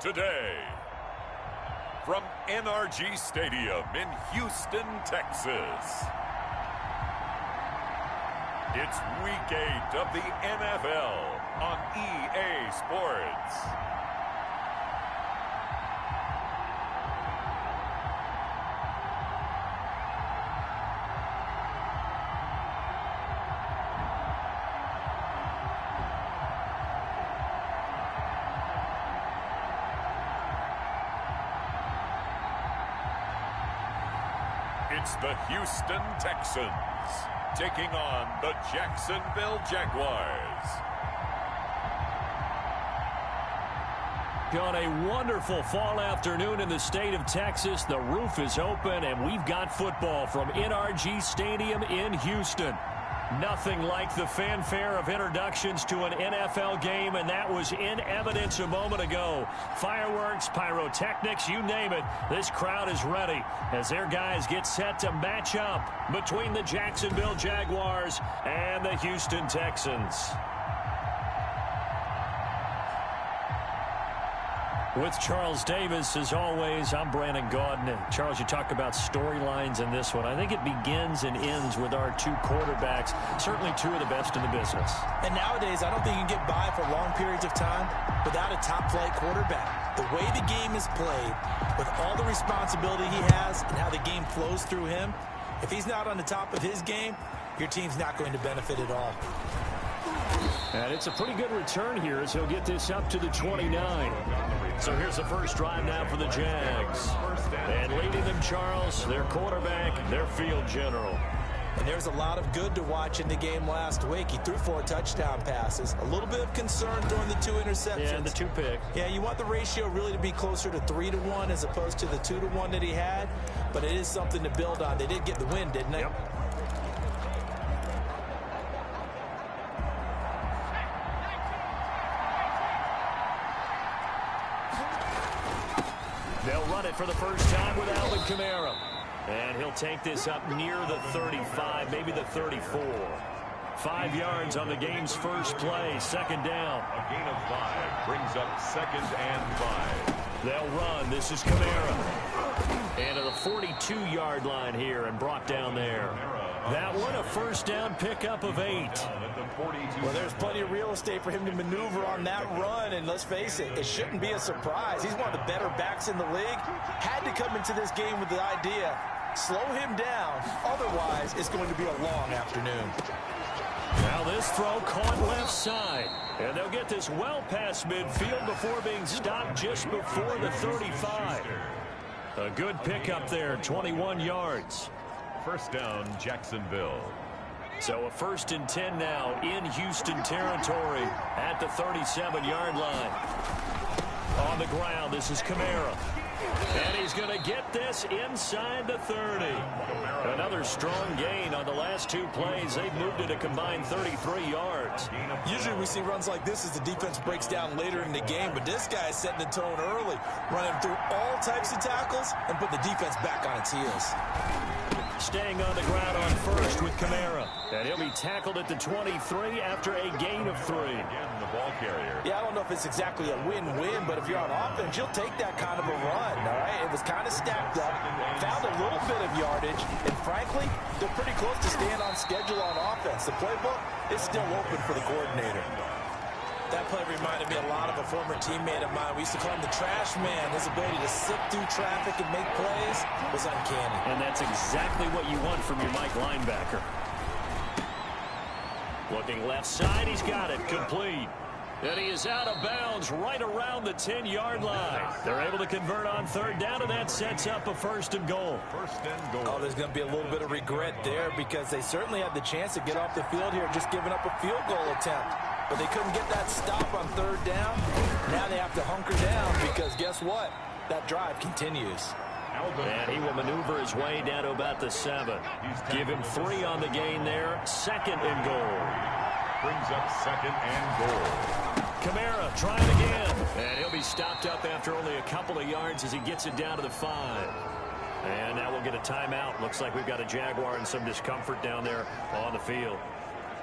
today. From NRG Stadium in Houston, Texas. It's Week 8 of the NFL on EA Sports. It's the Houston Texans taking on the Jacksonville Jaguars. On a wonderful fall afternoon in the state of Texas, the roof is open, and we've got football from NRG Stadium in Houston. Nothing like the fanfare of introductions to an NFL game, and that was in evidence a moment ago. Fireworks, pyrotechnics, you name it. This crowd is ready as their guys get set to match up between the Jacksonville Jaguars and the Houston Texans. With Charles Davis, as always, I'm Brandon Gaudin. And Charles, you talk about storylines in this one. I think it begins and ends with our two quarterbacks, certainly two of the best in the business. And nowadays, I don't think you can get by for long periods of time without a top-flight quarterback. The way the game is played, with all the responsibility he has and how the game flows through him, if he's not on the top of his game, your team's not going to benefit at all. And it's a pretty good return here as he'll get this up to the 29. So here's the first drive now for the Jags. And leading them, Charles, their quarterback, their field general. And there's a lot of good to watch in the game last week. He threw 4 touchdown passes. A little bit of concern throwing the 2 interceptions. Yeah, and the 2 pick. Yeah, you want the ratio really to be closer to 3-to-1 as opposed to the 2-to-1 that he had. But it is something to build on. They did get the win, didn't they? Yep. They'll run it for the first time with Alvin Kamara. And he'll take this up near the 35, maybe the 34. 5 yards on the game's first play, second down. A gain of 5 brings up 2nd and 5. They'll run. This is Kamara. And to the 42-yard line here and brought down there. That one, a first down pickup of 8. Well, there's plenty of real estate for him to maneuver on that run, and let's face it, it shouldn't be a surprise. He's one of the better backs in the league. Had to come into this game with the idea, slow him down, otherwise it's going to be a long afternoon. Now this throw caught left side, and they'll get this well past midfield before being stopped just before the 35. A good pickup there, 21 yards. First down, Jacksonville. So a 1st and 10 now in Houston territory at the 37-yard line. On the ground, this is Kamara. And he's going to get this inside the 30. Another strong gain on the last 2 plays. They've moved it a combined 33 yards. Usually we see runs like this as the defense breaks down later in the game, but this guy is setting the tone early, running through all types of tackles and putting the defense back on its heels. Staying on the ground on first with Kamara. And he'll be tackled at the 23 after a gain of 3. Again, the ball carrier. Yeah, I don't know if it's exactly a win-win, but if you're on offense, you'll take that kind of a run, all right? It was kind of stacked up, found a little bit of yardage, and frankly, they're pretty close to staying on schedule on offense. The playbook is still open for the coordinator. That play reminded me a lot of a former teammate of mine. We used to call him the trash man. His ability to sift through traffic and make plays was uncanny. And that's exactly what you want from your Mike linebacker. Looking left side, he's got it. Complete. And he is out of bounds right around the 10-yard line. They're able to convert on 3rd down, and that sets up a 1st and goal. 1st and goal. Oh, there's going to be a little bit of regret there because they certainly had the chance to get off the field here, just giving up a field goal attempt. But they couldn't get that stop on 3rd down. Now they have to hunker down because guess what? That drive continues. And he will maneuver his way down to about the 7. Give him 3 on the gain there. 2nd and goal. Brings up 2nd and goal. Kamara trying again. And he'll be stopped up after only a couple of yards as he gets it down to the 5. And now we'll get a timeout. Looks like we've got a Jaguar in some discomfort down there on the field.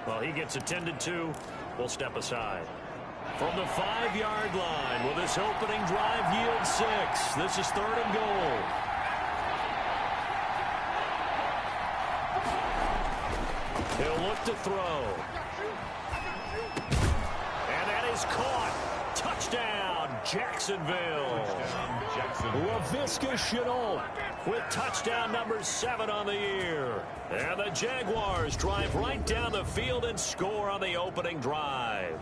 Well, he gets attended to. We'll step aside. From the 5-yard line, will this opening drive yield 6? This is 3rd and goal. He'll look to throw. And that is caught. Touchdown, Jacksonville. Laviska Shenault with touchdown number 7 on the year. And the Jaguars drive right down the field and score on the opening drive.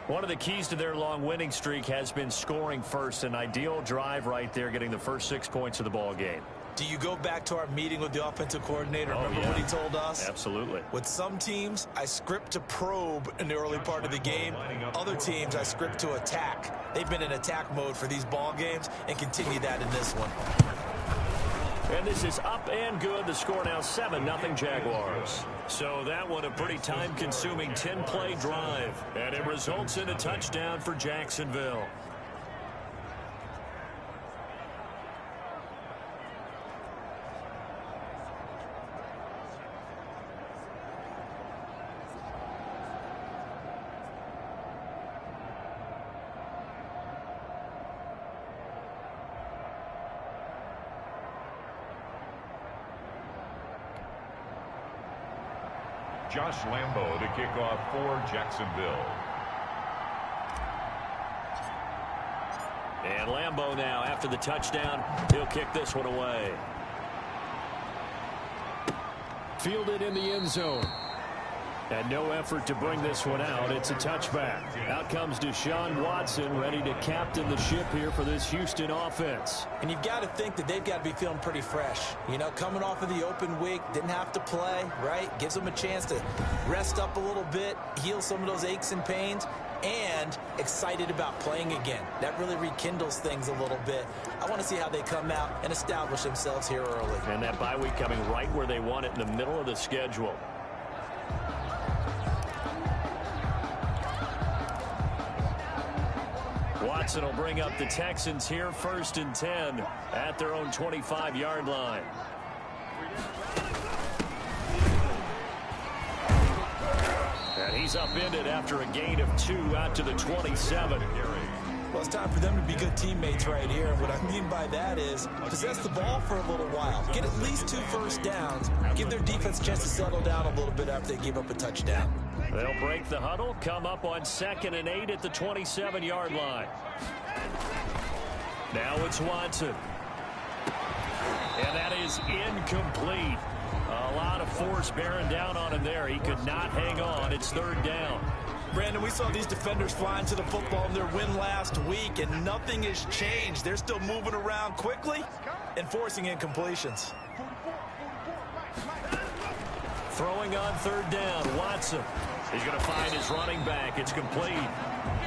One of the keys to their long winning streak has been scoring first. An ideal drive right there, getting the first 6 points of the ball game. Do you go back to our meeting with the offensive coordinator? Remember what he told us? Absolutely. With some teams, I script to probe in the early part of the game. Other teams, I script to attack. They've been in attack mode for these ball games and continue that in this one. And this is up and good. The score now 7-0 Jaguars. So that one a pretty time-consuming 10-play drive. And it results in a touchdown for Jacksonville. Josh Lambo to kick off for Jacksonville. And Lambo now, after the touchdown, he'll kick this one away. Fielded in the end zone. And no effort to bring this one out. It's a touchback. Out comes Deshaun Watson, ready to captain the ship here for this Houston offense. And you've got to think that they've got to be feeling pretty fresh. You know, coming off of the open week, didn't have to play, right? Gives them a chance to rest up a little bit, heal some of those aches and pains, and excited about playing again. That really rekindles things a little bit. I want to see how they come out and establish themselves here early. And that bye week coming right where they want it, in the middle of the schedule. Watson will bring up the Texans here 1st and 10 at their own 25-yard line. And he's upended after a gain of 2 out to the 27. Well, it's time for them to be good teammates right here. And what I mean by that is possess the ball for a little while. Get at least 2 first downs. Give their defense a chance to settle down a little bit after they give up a touchdown. They'll break the huddle, come up on 2nd and 8 at the 27-yard line. Now it's Watson. And that is incomplete. A lot of force bearing down on him there. He could not hang on. It's 3rd down. Brandon, we saw these defenders flying to the football in their win last week, and nothing has changed. They're still moving around quickly and forcing incompletions. Throwing on 3rd down, Watson. He's going to find his running back. It's complete.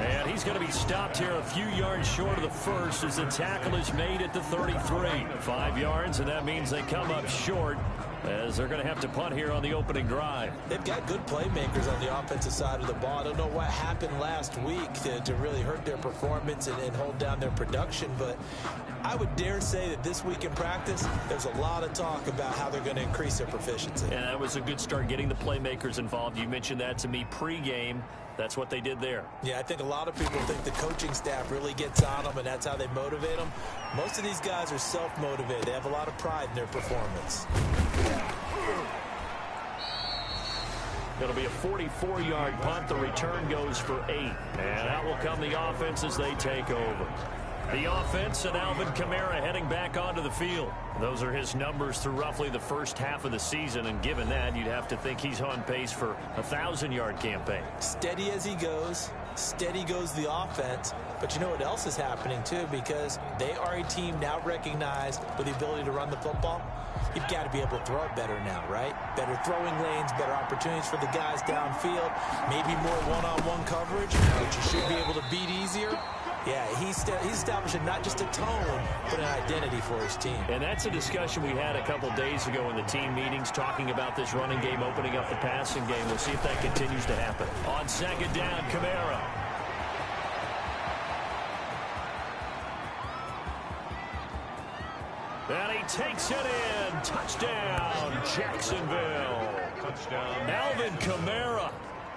And he's going to be stopped here a few yards short of the first as the tackle is made at the 33. 5 yards, and that means they come up short as they're going to have to punt here on the opening drive. They've got good playmakers on the offensive side of the ball. I don't know what happened last week to really hurt their performance and hold down their production, but I would dare say that this week in practice, there's a lot of talk about how they're going to increase their proficiency. And that was a good start, getting the playmakers involved. You mentioned that to me pregame. That's what they did there. Yeah, I think a lot of people think the coaching staff really gets on them, and that's how they motivate them. Most of these guys are self-motivated. They have a lot of pride in their performance. It'll be a 44-yard punt. The return goes for 8. And out will come the offense as they take over. The offense and Alvin Kamara heading back onto the field. Those are his numbers through roughly the first half of the season, and given that, you'd have to think he's on pace for a 1,000-yard campaign. Steady as he goes. Steady goes the offense. But you know what else is happening, too, because they are a team now recognized with the ability to run the football. You've got to be able to throw it better now, right? Better throwing lanes, better opportunities for the guys downfield, maybe more one-on-one coverage, which you should be able to beat easier. Yeah, he's establishing not just a tone, but an identity for his team. And that's a discussion we had a couple days ago in the team meetings, talking about this running game, opening up the passing game. We'll see if that continues to happen. On 2nd down, Kamara. And he takes it in. Touchdown, Jacksonville. Touchdown. Alvin Kamara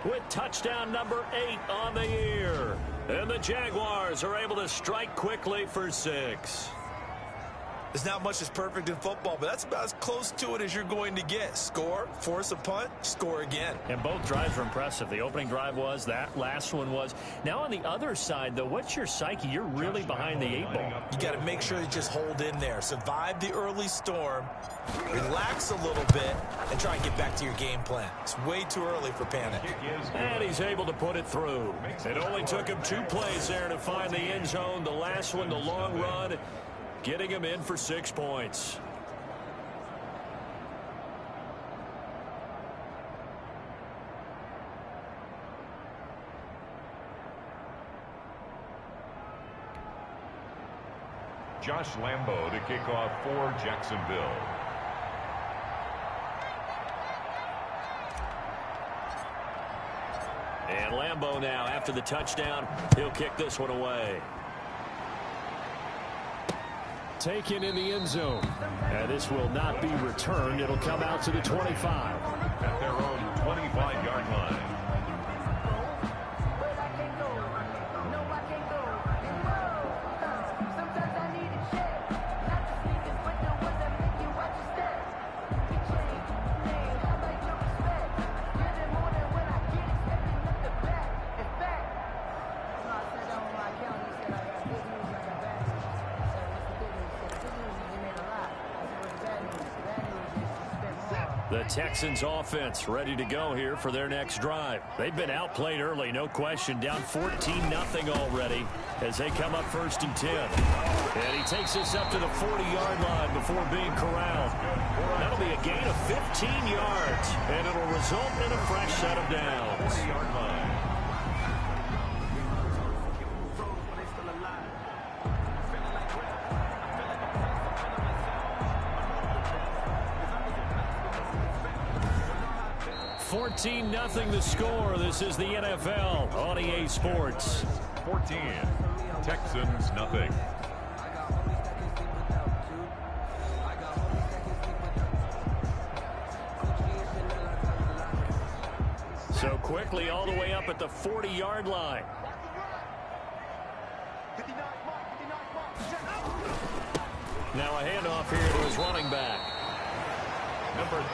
with touchdown number 8 on the year. And the Jaguars are able to strike quickly for 6. There's not much that's perfect in football, but that's about as close to it as you're going to get. Score, force a punt, score again. And both drives were impressive. The opening drive was, that last one was. Now on the other side, though, what's your psyche? You're really behind the 8 ball. You got to make sure you just hold in there. Survive the early storm, relax a little bit, and try and get back to your game plan. It's way too early for panic. And he's able to put it through. It only took him 2 plays there to find the end zone. The last one, the long run, getting him in for 6 points. Josh Lambo to kick off for Jacksonville. And Lambo now, after the touchdown, he'll kick this one away. Taken in the end zone. And this will not be returned. It'll come out to the 25. At their own 25-yard line. The Texans offense ready to go here for their next drive. They've been outplayed early, no question. Down 14-0 already as they come up 1st and 10. And he takes this up to the 40-yard line before being corralled. That'll be a gain of 15 yards, and it'll result in a fresh set of downs. 40-yard line. Nothing the score. This is the NFL on EA Sports. 14. Texans nothing. So quickly all the way up at the 40-yard line. Now a handoff here to his running back.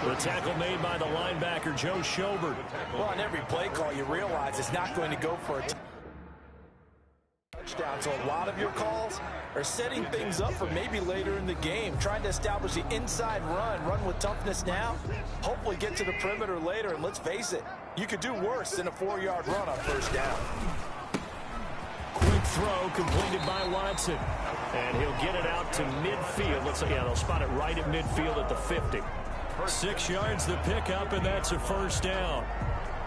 The tackle made by the linebacker, Joe Schobert. Well, on every play call, you realize it's not going to go for a touchdown. So a lot of your calls are setting things up for maybe later in the game, trying to establish the inside run with toughness now, hopefully get to the perimeter later. And let's face it, you could do worse than a 4-yard run on 1st down. Quick throw completed by Watson. And he'll get it out to midfield. They'll spot it right at midfield at the 50. 6 yards the pickup, and that's a 1st down.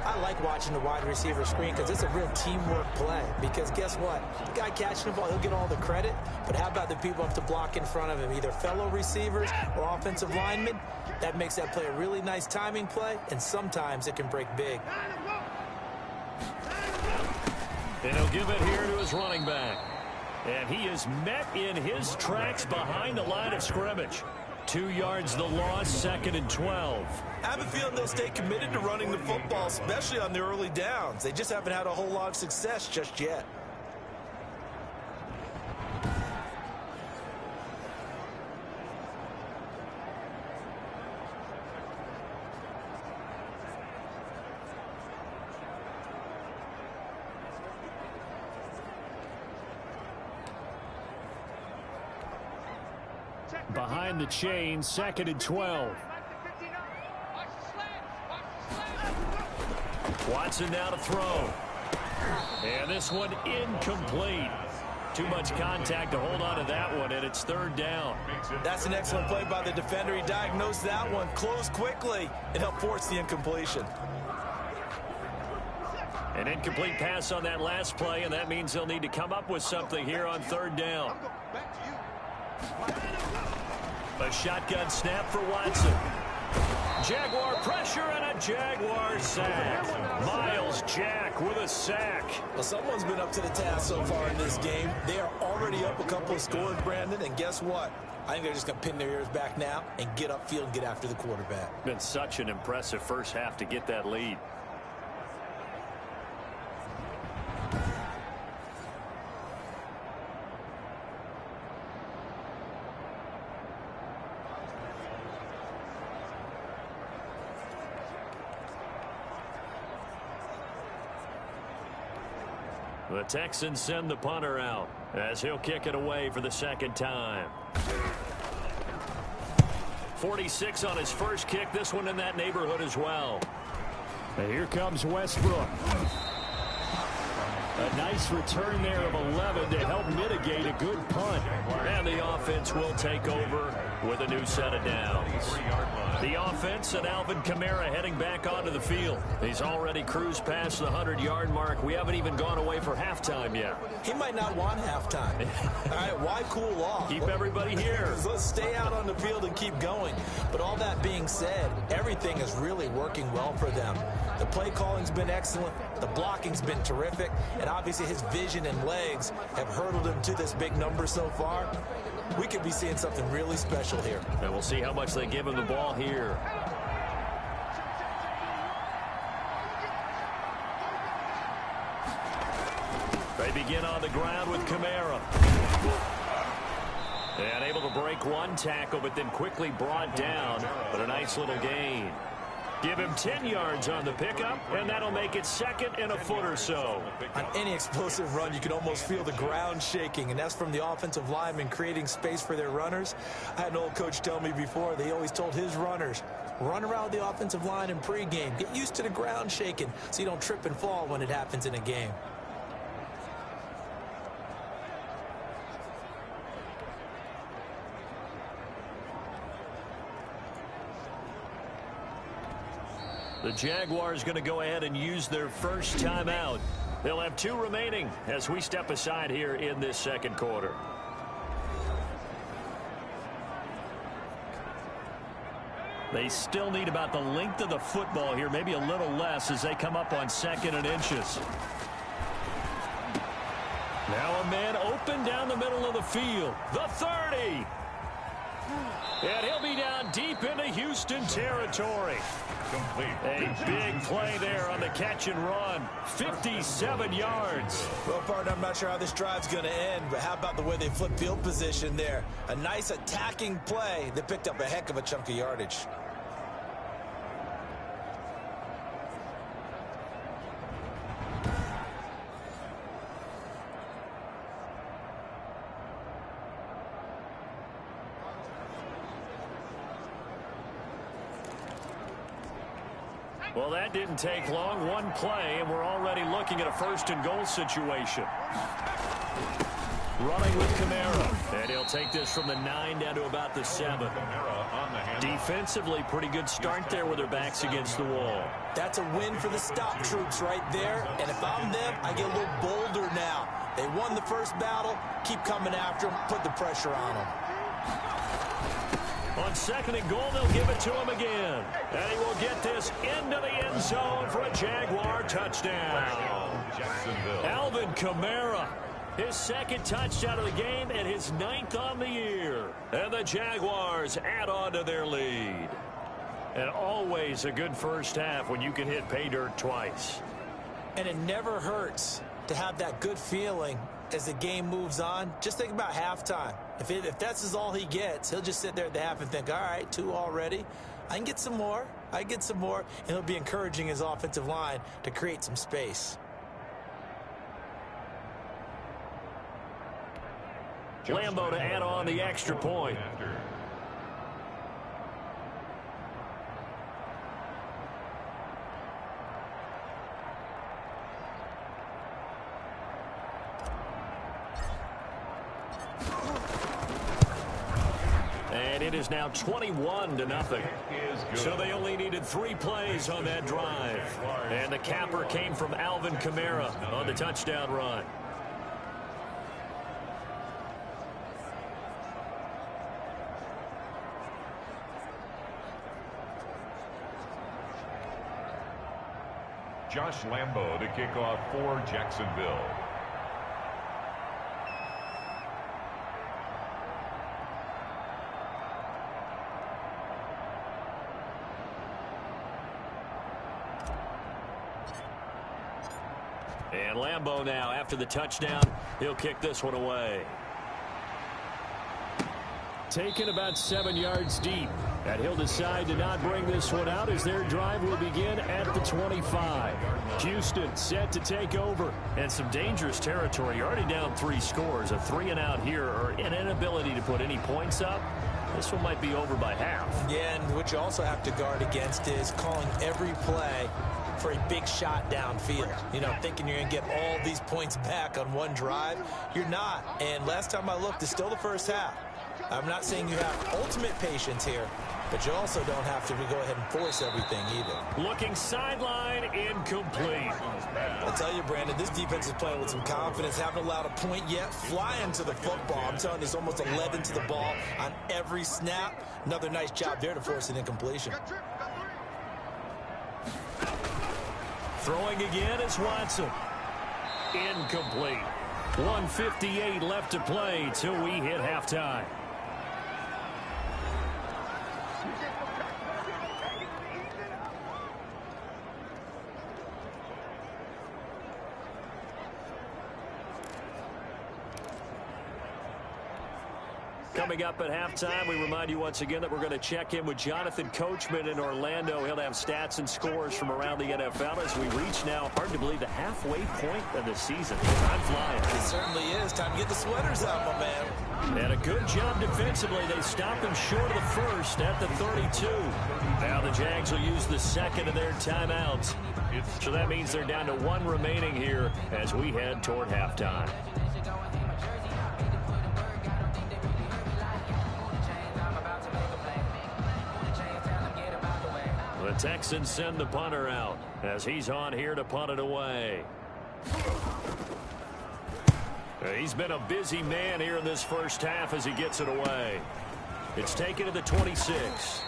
I like watching the wide receiver screen because it's a real teamwork play. Because guess what? The guy catching the ball, he'll get all the credit. But how about the people up to block in front of him, either fellow receivers or offensive linemen? That makes that play a really nice timing play, and sometimes it can break big. And he'll give it here to his running back. And he is met in his tracks behind the line of scrimmage. 2 yards the loss, 2nd and 12. I have a feeling they'll stay committed to running the football, especially on the early downs. They just haven't had a whole lot of success just yet. Behind the chain, 2nd and 12. Watson now to throw. And this one incomplete. Too much contact to hold on to that one, and it's 3rd down. That's an excellent play by the defender. He diagnosed that one, closed quickly, and helped force the incompletion. An incomplete pass on that last play, and that means they'll need to come up with something here on 3rd down. A shotgun snap for Watson. Jaguar pressure and a Jaguar sack. Miles Jack with a sack. Well, someone's been up to the task so far in this game. They are already up a couple of scores, Brandon, and guess what? I think they're just going to pin their ears back now and get upfield and get after the quarterback. Been such an impressive first half to get that lead. The Texans send the punter out as he'll kick it away for the second time. 46 on his first kick. This one in that neighborhood as well. And here comes Westbrook. A nice return there of 11 to help mitigate a good punt. And the offense will take over with a new set of downs. The offense and Alvin Kamara heading back onto the field. He's already cruised past the 100-yard mark. We haven't even gone away for halftime yet. He might not want halftime. All right, why cool off? Keep everybody here. Let's stay out on the field and keep going. But all that being said, everything is really working well for them. The play calling's been excellent. The blocking's been terrific. And obviously his vision and legs have hurdled him to this big number so far. We could be seeing something really special here. And we'll see how much they give him the ball here. They begin on the ground with Kamara. And able to break one tackle, but then quickly brought down. But a nice little gain. Give him 10 yards on the pickup, and that'll make it second and a foot or so. On any explosive run, you can almost feel the ground shaking, and that's from the offensive linemen creating space for their runners. I had an old coach tell me before, they always told his runners, run around the offensive line in pregame. Get used to the ground shaking so you don't trip and fall when it happens in a game. The Jaguars going to go ahead and use their first timeout. They'll have 2 remaining as we step aside here in this second quarter. They still need about the length of the football here, maybe a little less as they come up on 2nd and inches. Now a man open down the middle of the field. The 30. And he'll be down deep into Houston territory. A big play there on the catch and run. 57 yards. Well, partner, I'm not sure how this drive's going to end, but how about the way they flip field position there? A nice attacking play that picked up a heck of a chunk of yardage. Well, that didn't take long. One play, and we're already looking at a 1st and goal situation. Running with Kamara. And he'll take this from the 9 down to about the 7. Defensively, pretty good start there with their backs against the wall. That's a win for the stop troops right there. And if I'm them, I get a little bolder now. They won the first battle. Keep coming after them. Put the pressure on them. On 2nd and goal, they'll give it to him again. And he will get this into the end zone for a Jaguar touchdown. Alvin Kamara, his 2nd touchdown of the game and his 9th on the year. And the Jaguars add on to their lead. And always a good first half when you can hit pay dirt twice. And it never hurts to have that good feeling as the game moves on. Just think about halftime. If that's all he gets, he'll just sit there at the half and think, all right, 2 already. I can get some more. I can get some more. And he'll be encouraging his offensive line to create some space. Lambo to add on the extra point. And it is now 21-0. So they only needed 3 plays on that drive. And the capper came from Alvin Kamara on the touchdown run. Josh Lambo to kick off for Jacksonville. And Lambo now, after the touchdown, he'll kick this one away. Taken about 7 yards deep. And he'll decide to not bring this one out as their drive will begin at the 25. Houston set to take over. And some dangerous territory. You're already down 3 scores. A 3-and-out here, or an inability to put any points up. This one might be over by half. Yeah, and what you also have to guard against is calling every play for a big shot downfield. You know, thinking you're going to get all these points back on one drive. You're not. And last time I looked, it's still the first half. I'm not saying you have ultimate patience here, but you also don't have to go ahead and force everything either. Looking sideline, incomplete. I'll tell you, Brandon, this defense is playing with some confidence. Haven't allowed a point yet. Flying to the football. I'm telling you, it's almost 11 to the ball on every snap. Another nice job there to force an incompletion. Throwing again is Watson. Incomplete. 1:58 left to play till we hit halftime. Coming up at halftime, we remind you once again that we're going to check in with Jonathan Coachman in Orlando. He'll have stats and scores from around the NFL as we reach now, hard to believe, the halfway point of the season. Time flying. It certainly is. Time to get the sweaters out, my man. And a good job defensively. They stop him short of the first at the 32. Now the Jags will use the second of their timeouts. So that means they're down to 1 remaining here as we head toward halftime. The Texans send the punter out as he's on here to punt it away. He's been a busy man here in this first half as he gets it away. It's taken to the 26.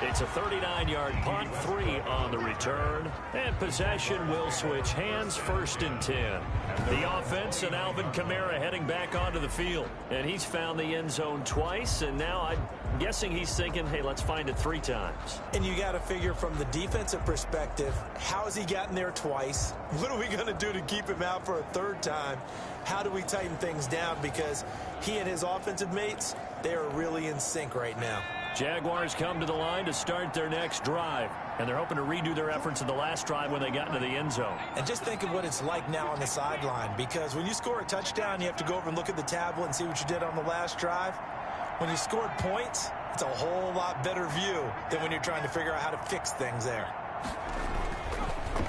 It's a 39-yard punt, 3 on the return. And possession will switch hands, 1st and 10. The offense and Alvin Kamara heading back onto the field. And he's found the end zone twice, and now I'm guessing he's thinking, hey, let's find it 3 times. And you got to figure from the defensive perspective, how has he gotten there twice? What are we going to do to keep him out for a 3rd time? How do we tighten things down? Because he and his offensive mates, they are really in sync right now. Jaguars come to the line to start their next drive, and they're hoping to redo their efforts in the last drive when they got into the end zone. And just think of what it's like now on the sideline, because when you score a touchdown, you have to go over and look at the tablet and see what you did on the last drive. When you scored points, it's a whole lot better view than when you're trying to figure out how to fix things there.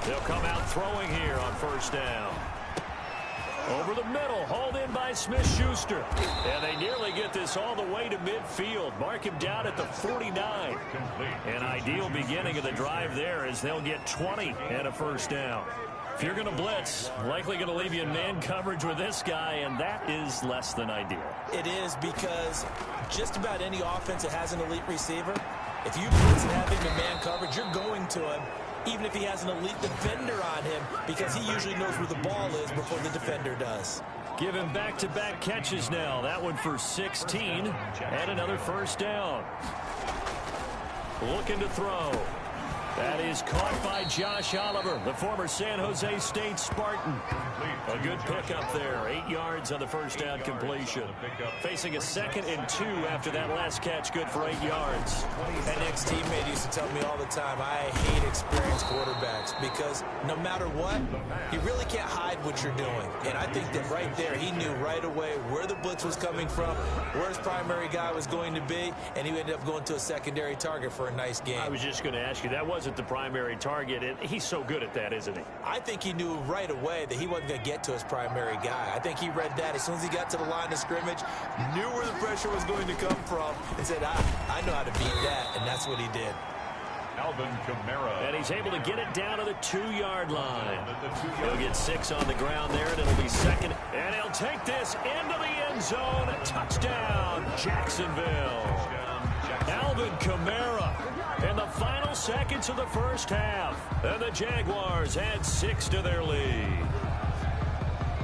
They'll come out throwing here on 1st down. Over the middle, hauled in by Smith-Schuster. And they nearly get this all the way to midfield. Mark him down at the 49. An ideal beginning of the drive there as they'll get 20 and a 1st down. If you're going to blitz, likely going to leave you in man coverage with this guy, and that is less than ideal. It is, because just about any offense that has an elite receiver, if you blitz and have him in man coverage, you're going to him, even if he has an elite defender on him, because he usually knows where the ball is before the defender does. Give him back-to-back catches now. That one for 16 and another 1st down. Looking to throw. That is caught by Josh Oliver, the former San Jose State Spartan. A good pickup there. 8 yards on the 1st down completion. Facing a 2nd and 2 after that last catch. Good for 8 yards. An ex-teammate used to tell me all the time, I hate experienced quarterbacks, because no matter what, you really can't hide what you're doing. And I think that right there, he knew right away where the blitz was coming from, where his primary guy was going to be, and he ended up going to a secondary target for a nice game. I was just going to ask you, that wasn't the primary target, and he's so good at that, isn't he? I think he knew right away that he wasn't going to get to his primary guy. I think he read that as soon as he got to the line of scrimmage, knew where the pressure was going to come from, and said, I know how to beat that, and that's what he did. Alvin Kamara. And he's able to get it down to the 2-yard line. He'll get 6 on the ground there, and it'll be 2nd. And he'll take this into the end zone. Touchdown, Jacksonville. Alvin Kamara in the final seconds of the first half. And the Jaguars add 6 to their lead.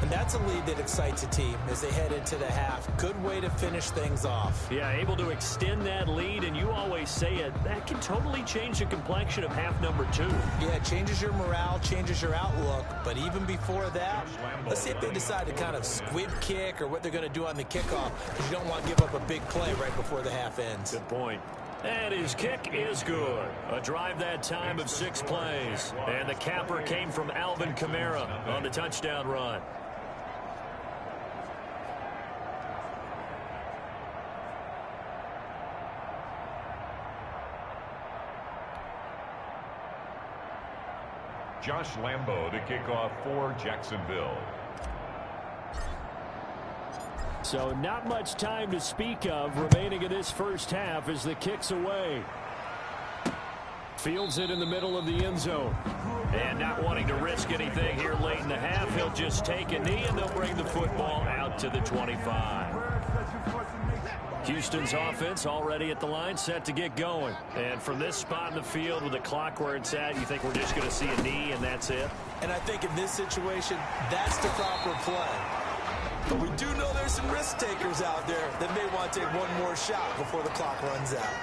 And that's a lead that excites a team as they head into the half. Good way to finish things off. Yeah, able to extend that lead, and you always say it, that can totally change the complexion of half number 2. Yeah, it changes your morale, changes your outlook. But even before that, let's see if they decide to kind of squib kick or what they're going to do on the kickoff, because you don't want to give up a big play right before the half ends. Good point. And his kick is good. A drive that time of 6 plays. And the capper came from Alvin Kamara on the touchdown run. Josh Lambo to kick off for Jacksonville. So not much time to speak of remaining in this first half as the kick's away. Fields it in the middle of the end zone. And not wanting to risk anything here late in the half, he'll just take a knee and they'll bring the football out to the 25. Houston's offense already at the line, set to get going. And from this spot in the field with the clock where it's at, you think we're just going to see a knee and that's it? And I think in this situation, that's the proper play. But we do know there's some risk takers out there that may want to take one more shot before the clock runs out.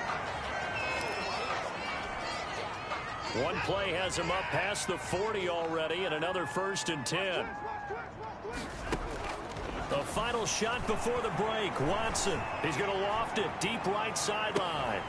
One play has him up past the 40 already, and another 1st and 10. The final shot before the break. Watson, he's going to loft it deep right sideline.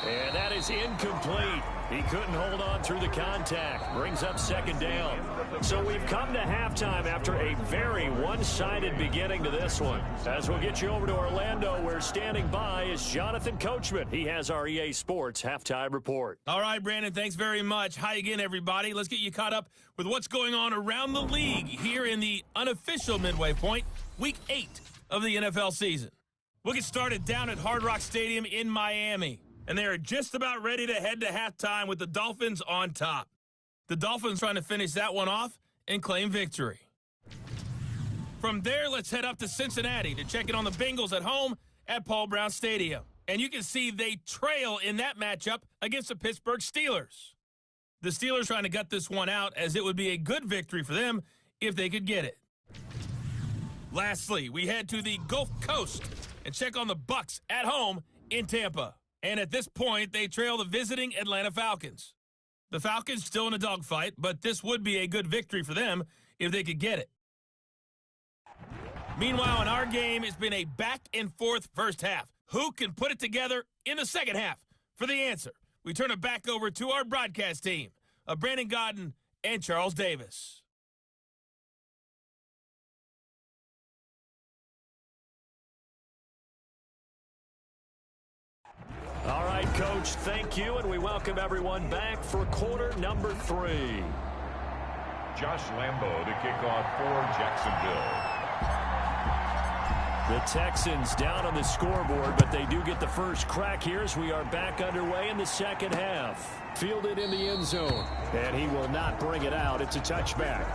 And that is incomplete. He couldn't hold on through the contact. Brings up 2nd down. So we've come to halftime after a very one-sided beginning to this one. As we'll get you over to Orlando, where standing by is Jonathan Coachman. He has our EA Sports halftime report. All right, Brandon, thanks very much. Hi again, everybody. Let's get you caught up with what's going on around the league here in the unofficial midway point, Week 8 of the NFL season. We'll get started down at Hard Rock Stadium in Miami. And they are just about ready to head to halftime with the Dolphins on top. The Dolphins trying to finish that one off and claim victory. From there, let's head up to Cincinnati to check in on the Bengals at home at Paul Brown Stadium. And you can see they trail in that matchup against the Pittsburgh Steelers. The Steelers trying to gut this one out, as it would be a good victory for them if they could get it. Lastly, we head to the Gulf Coast and check on the Bucs at home in Tampa. And at this point, they trail the visiting Atlanta Falcons. The Falcons still in a dogfight, but this would be a good victory for them if they could get it. Meanwhile, in our game, it's been a back-and-forth first half. Who can put it together in the second half? For the answer, we turn it back over to our broadcast team of Brandon Godden and Charles Davis. All right, Coach, thank you, and we welcome everyone back for quarter number 3. Josh Lambo to kick off for Jacksonville. The Texans down on the scoreboard, but they do get the first crack here as we are back underway in the second half. Fielded in the end zone, and he will not bring it out. It's a touchback.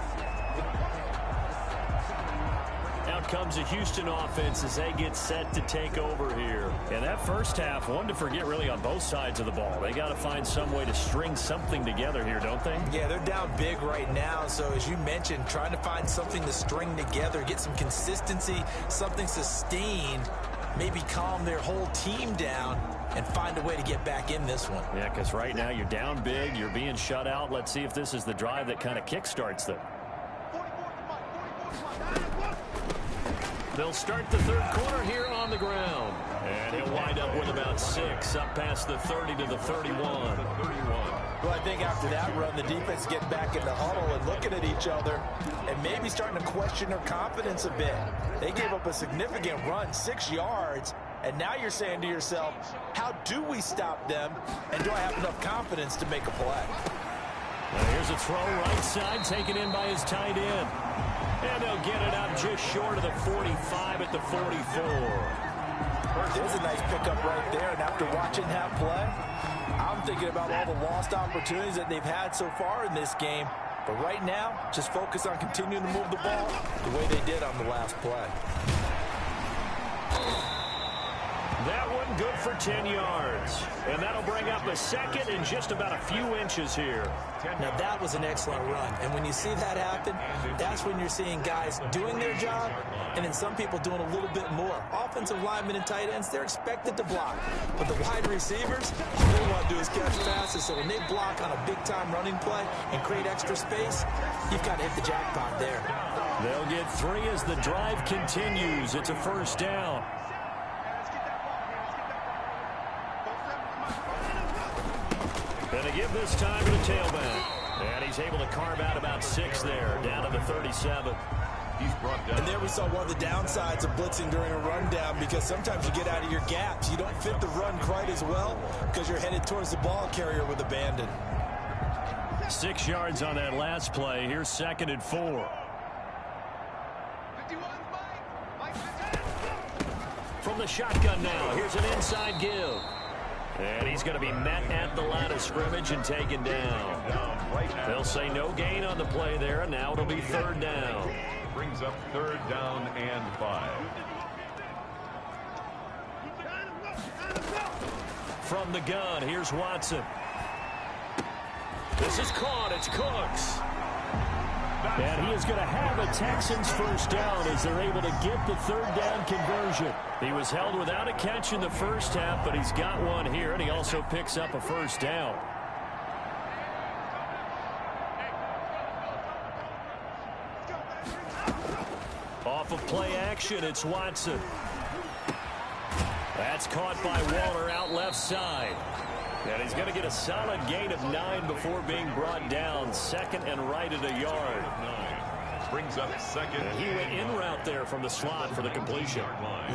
Out comes the Houston offense as they get set to take over here. And that first half, one to forget really on both sides of the ball. They got to find some way to string something together here, don't they? Yeah, they're down big right now. So as you mentioned, trying to find something to string together, get some consistency, something sustained, maybe calm their whole team down and find a way to get back in this one. Yeah, because right now you're down big, you're being shut out. Let's see if this is the drive that kind of kickstarts them. They'll start the third quarter here on the ground. And he'll wind up with about 6, up past the 30 to the 31. Well, I think after that run, the defense get back in the huddle and looking at each other and maybe starting to question their confidence a bit. They gave up a significant run, 6 yards, and now you're saying to yourself, how do we stop them, and do I have enough confidence to make a play? Now here's a throw right side, taken in by his tight end. And they'll get it out just short of the 45 at the 44. There's a nice pickup right there, and after watching that play, I'm thinking about all the lost opportunities that they've had so far in this game. But right now, just focus on continuing to move the ball the way they did on the last play. That one good for 10 yards. And that'll bring up a second in just about a few inches here. Now, that was an excellent run. And when you see that happen, that's when you're seeing guys doing their job and then some people doing a little bit more. Offensive linemen and tight ends, they're expected to block. But the wide receivers, all they want to do is catch passes. So when they block on a big-time running play and create extra space, you've got to hit the jackpot there. They'll get 3 as the drive continues. It's a first down. And they give this time to the tailback. And he's able to carve out about 6 there, down to the 37. He's brought down. And there we saw one of the downsides of blitzing during a rundown, because sometimes you get out of your gaps. You don't fit the run quite as well because you're headed towards the ball carrier with abandon. 6 yards on that last play. Here's 2nd and 4. From the shotgun now, here's an inside give. And he's going to be met at the line of scrimmage and taken down. They'll say no gain on the play there, and now it'll be 3rd down. Brings up 3rd down and 5. From the gun, here's Watson. This is caught. It's Cooks. And he is going to have a Texans first down as they're able to get the 3rd down conversion. He was held without a catch in the first half, but he's got one here, and he also picks up a first down. Off of play action, it's Watson. That's caught by Waller out left side. And he's going to get a solid gain of 9 before being brought down. 2nd and right at a yard. Brings up 2nd. And he went in route there from the slot for the completion.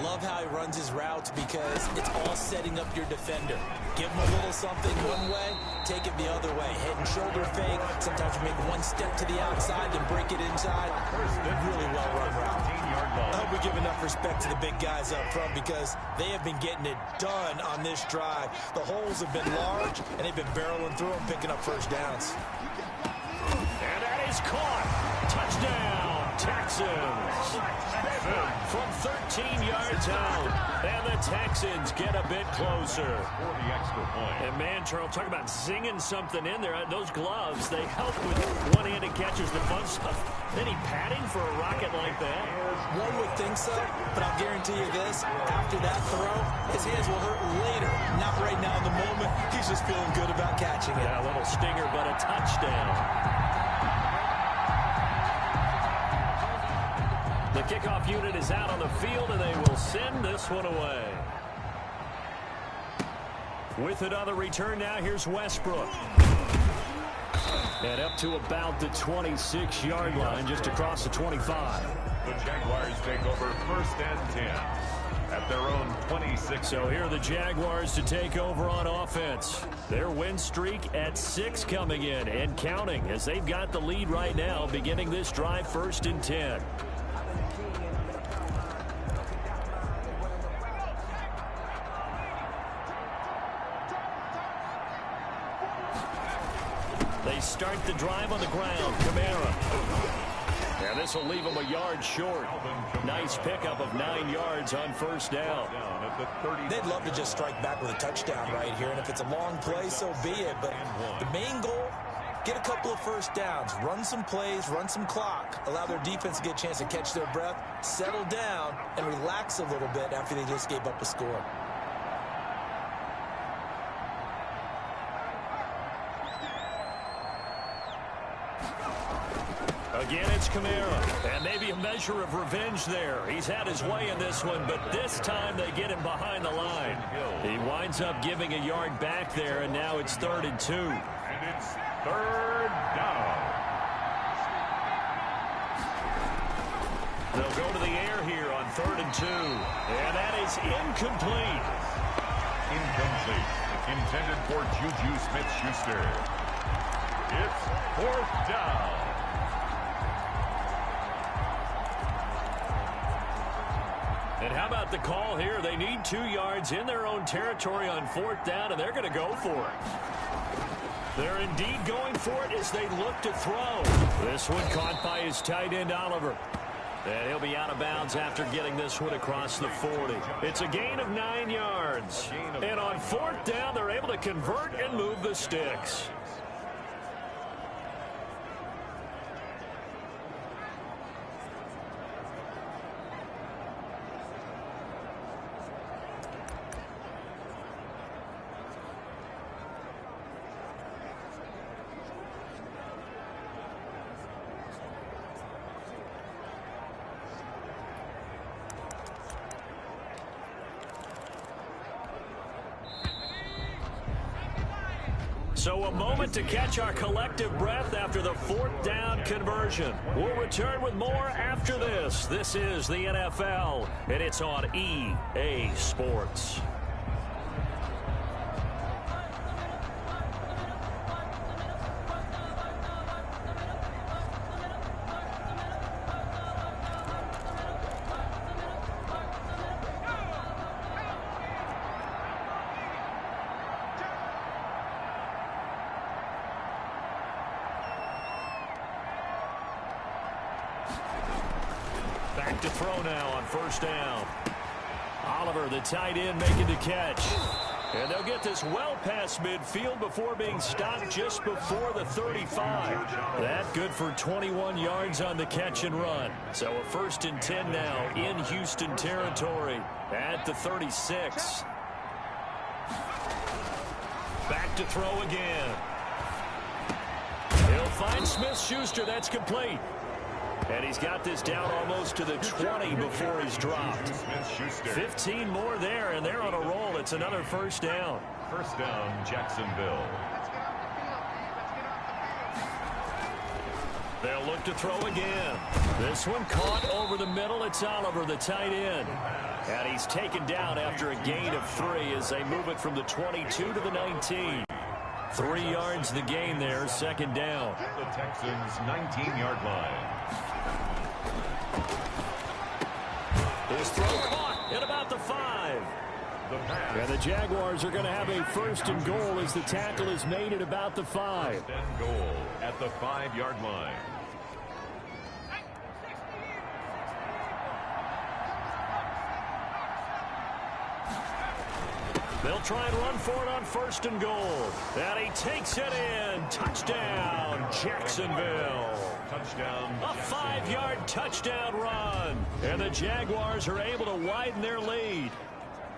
Love how he runs his routes because it's all setting up your defender. Give him a little something one way, take it the other way. Head and shoulder fake. Sometimes you make one step to the outside, then break it inside. Really well run route. I hope we give enough respect to the big guys up front because they have been getting it done on this drive. The holes have been large, and they've been barreling through them, picking up first downs. And that is caught. Touchdown, Texans. From 13 yards out. And the Texans get a bit closer. For the extra point. And man, Charles, talk about zinging something in there. Those gloves, they help with one-handed catches, the fun stuff. Any padding for a rocket like that? One would think so, but I'll guarantee you this. After that throw, his hands will hurt later. Not right now in the moment. He's just feeling good about catching it. Yeah, a little stinger, but a touchdown. The kickoff unit is out on the field, and they will send this one away. With it on the return now, here's Westbrook. And up to about the 26-yard line, just across the 25. The Jaguars take over 1st and 10 at their own 26. So here are the Jaguars to take over on offense. Their win streak at 6 coming in and counting as they've got the lead right now, beginning this drive 1st and 10. They start the drive on the ground. Kamara. And this will leave them a yard short. Nice pickup of 9 yards on 1st down. They'd love to just strike back with a touchdown right here, and if it's a long play, so be it. But the main goal, get a couple of first downs, run some plays, run some clock, allow their defense to get a chance to catch their breath, settle down, and relax a little bit after they just gave up a score. Again, it's Kamara, and maybe a measure of revenge there. He's had his way in this one, but this time they get him behind the line. He winds up giving a yard back there, and now it's 3rd and 2. And it's 3rd down. They'll go to the air here on 3rd and 2, and that is incomplete. Incomplete. Intended for Juju Smith-Schuster. It's 4th down. And how about the call here? They need 2 yards in their own territory on 4th down, and they're going to go for it. They're indeed going for it as they look to throw. This one caught by his tight end, Oliver. And he'll be out of bounds after getting this one across the 40. It's a gain of 9 yards. And on 4th down, they're able to convert and move the sticks. So a moment to catch our collective breath after the 4th down conversion. We'll return with more after this. This is the NFL, and it's on EA Sports. Back to throw now on 1st down. Oliver, the tight end, making the catch. And they'll get this well past midfield before being stopped just before the 35. That good for 21 yards on the catch and run. So a 1st and 10 now in Houston territory at the 36. Back to throw again. He'll find Smith-Schuster. That's complete. And he's got this down almost to the 20 before he's dropped. 15 more there, and they're on a roll. It's another 1st down. 1st down, Jacksonville. They'll look to throw again. This one caught over the middle. It's Oliver, the tight end. And he's taken down after a gain of 3 as they move it from the 22 to the 19. 3 yards the gain there, 2nd down. The Texans' 19-yard line. This throw caught at about the 5. And the Jaguars are going to have a 1st and goal as the tackle is made at about the 5. 1st and goal at the 5-yard line. They'll try and run for it on 1st and goal. And he takes it in. Touchdown, Jacksonville. Touchdown. A 5-yard touchdown run. And the Jaguars are able to widen their lead.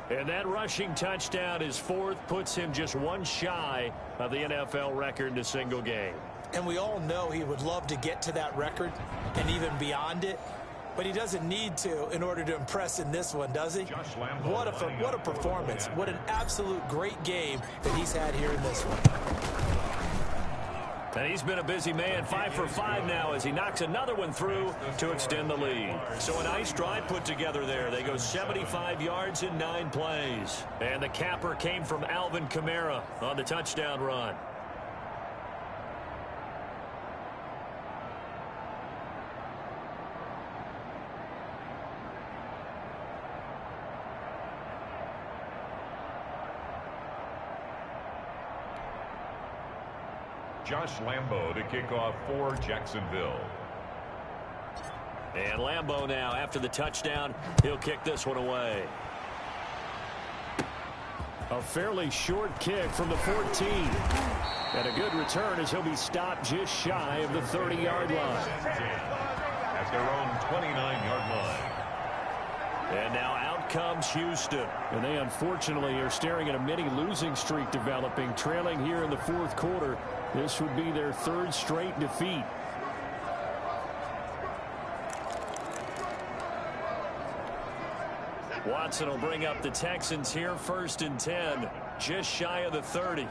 And that rushing touchdown is 4th, puts him just 1 shy of the NFL record in a single game. And we all know he would love to get to that record and even beyond it. But he doesn't need to in order to impress in this one, does he? What a performance. What an absolute great game that he's had here in this one. And he's been a busy man, 5 for 5 now as he knocks another one through to extend the lead. So a nice drive put together there. They go 75 yards in 9 plays. And the capper came from Alvin Kamara on the touchdown run. Josh Lambo to kick off for Jacksonville. And Lambo now, after the touchdown, he'll kick this one away. A fairly short kick from the 14. And a good return as he'll be stopped just shy of the 30-yard line. At their own 29-yard line. And now out comes Houston. And they unfortunately are staring at a mini losing streak developing, trailing here in the 4th quarter. This would be their 3rd straight defeat. Watson will bring up the Texans here, 1st and 10, just shy of the 30.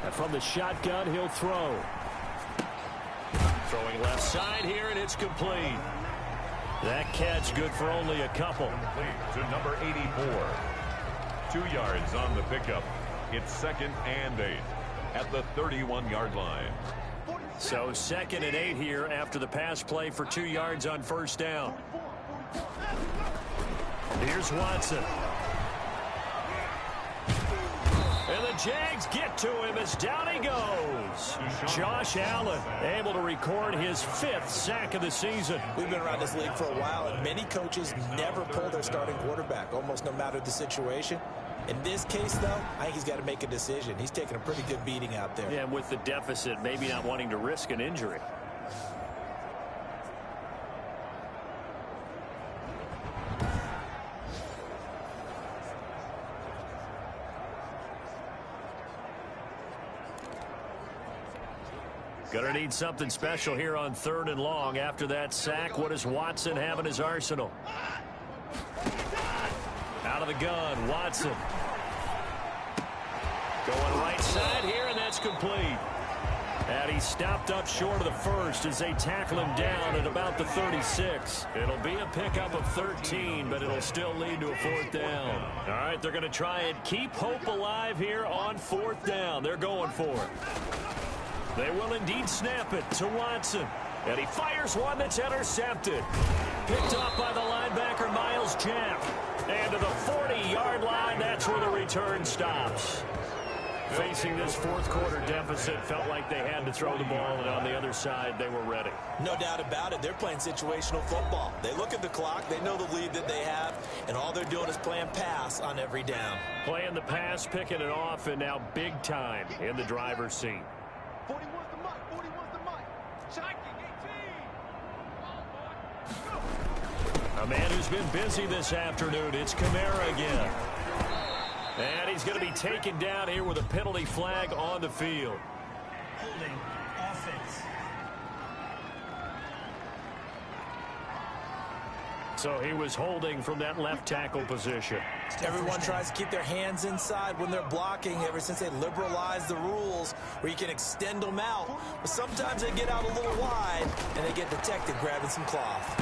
And from the shotgun, he'll throw. Throwing left side here, and it's complete. That catch good for only a couple. Complete to number 84. 2 yards on the pickup. It's 2nd and 8 at the 31-yard line. So 2nd and 8 here after the pass play for 2 yards on 1st down. Here's Watson. And the Jags get to him as down he goes. Josh Allen able to record his 5th sack of the season. We've been around this league for a while, and many coaches never pull their starting quarterback, almost no matter the situation. In this case, though, I think he's got to make a decision. He's taking a pretty good beating out there. Yeah, and with the deficit, maybe not wanting to risk an injury. Gonna need something special here on 3rd and long. After that sack, what does Watson have in his arsenal? Out of the gun, Watson. Going right side here, and that's complete. And he stopped up short of the first as they tackle him down at about the 36. It'll be a pickup of 13, but it'll still lead to a 4th down. All right, they're going to try and keep hope alive here on 4th down. They're going for it. They will indeed snap it to Watson. And he fires one that's intercepted. Picked off by the linebacker, Miles Jack. And to the 40-yard line, that's where the return stops. Facing this 4th quarter deficit, felt like they had to throw the ball, and on the other side, they were ready. No doubt about it. They're playing situational football. They look at the clock, they know the lead that they have, and all they're doing is playing pass on every down. Playing the pass, picking it off, and now big time in the driver's seat. 41's the mic, 41's the mic. Striking 18. A man who's been busy this afternoon, it's Kamara again. And he's going to be taken down here with a penalty flag on the field. Holding offense. So he was holding from that left tackle position. Everyone tries to keep their hands inside when they're blocking ever since they liberalized the rules where you can extend them out. But sometimes they get out a little wide and they get detected grabbing some cloth.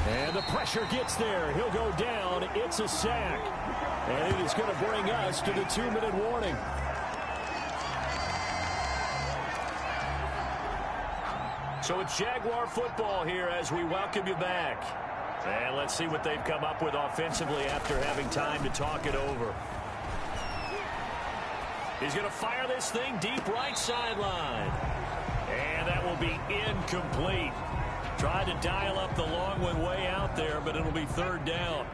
And the pressure gets there. He'll go down. It's a sack. And it is going to bring us to the 2-minute warning. So it's Jaguar football here as we welcome you back. And let's see what they've come up with offensively after having time to talk it over. He's going to fire this thing deep right sideline. And that will be incomplete. Tried to dial up the long one way out there, but it'll be 3rd down.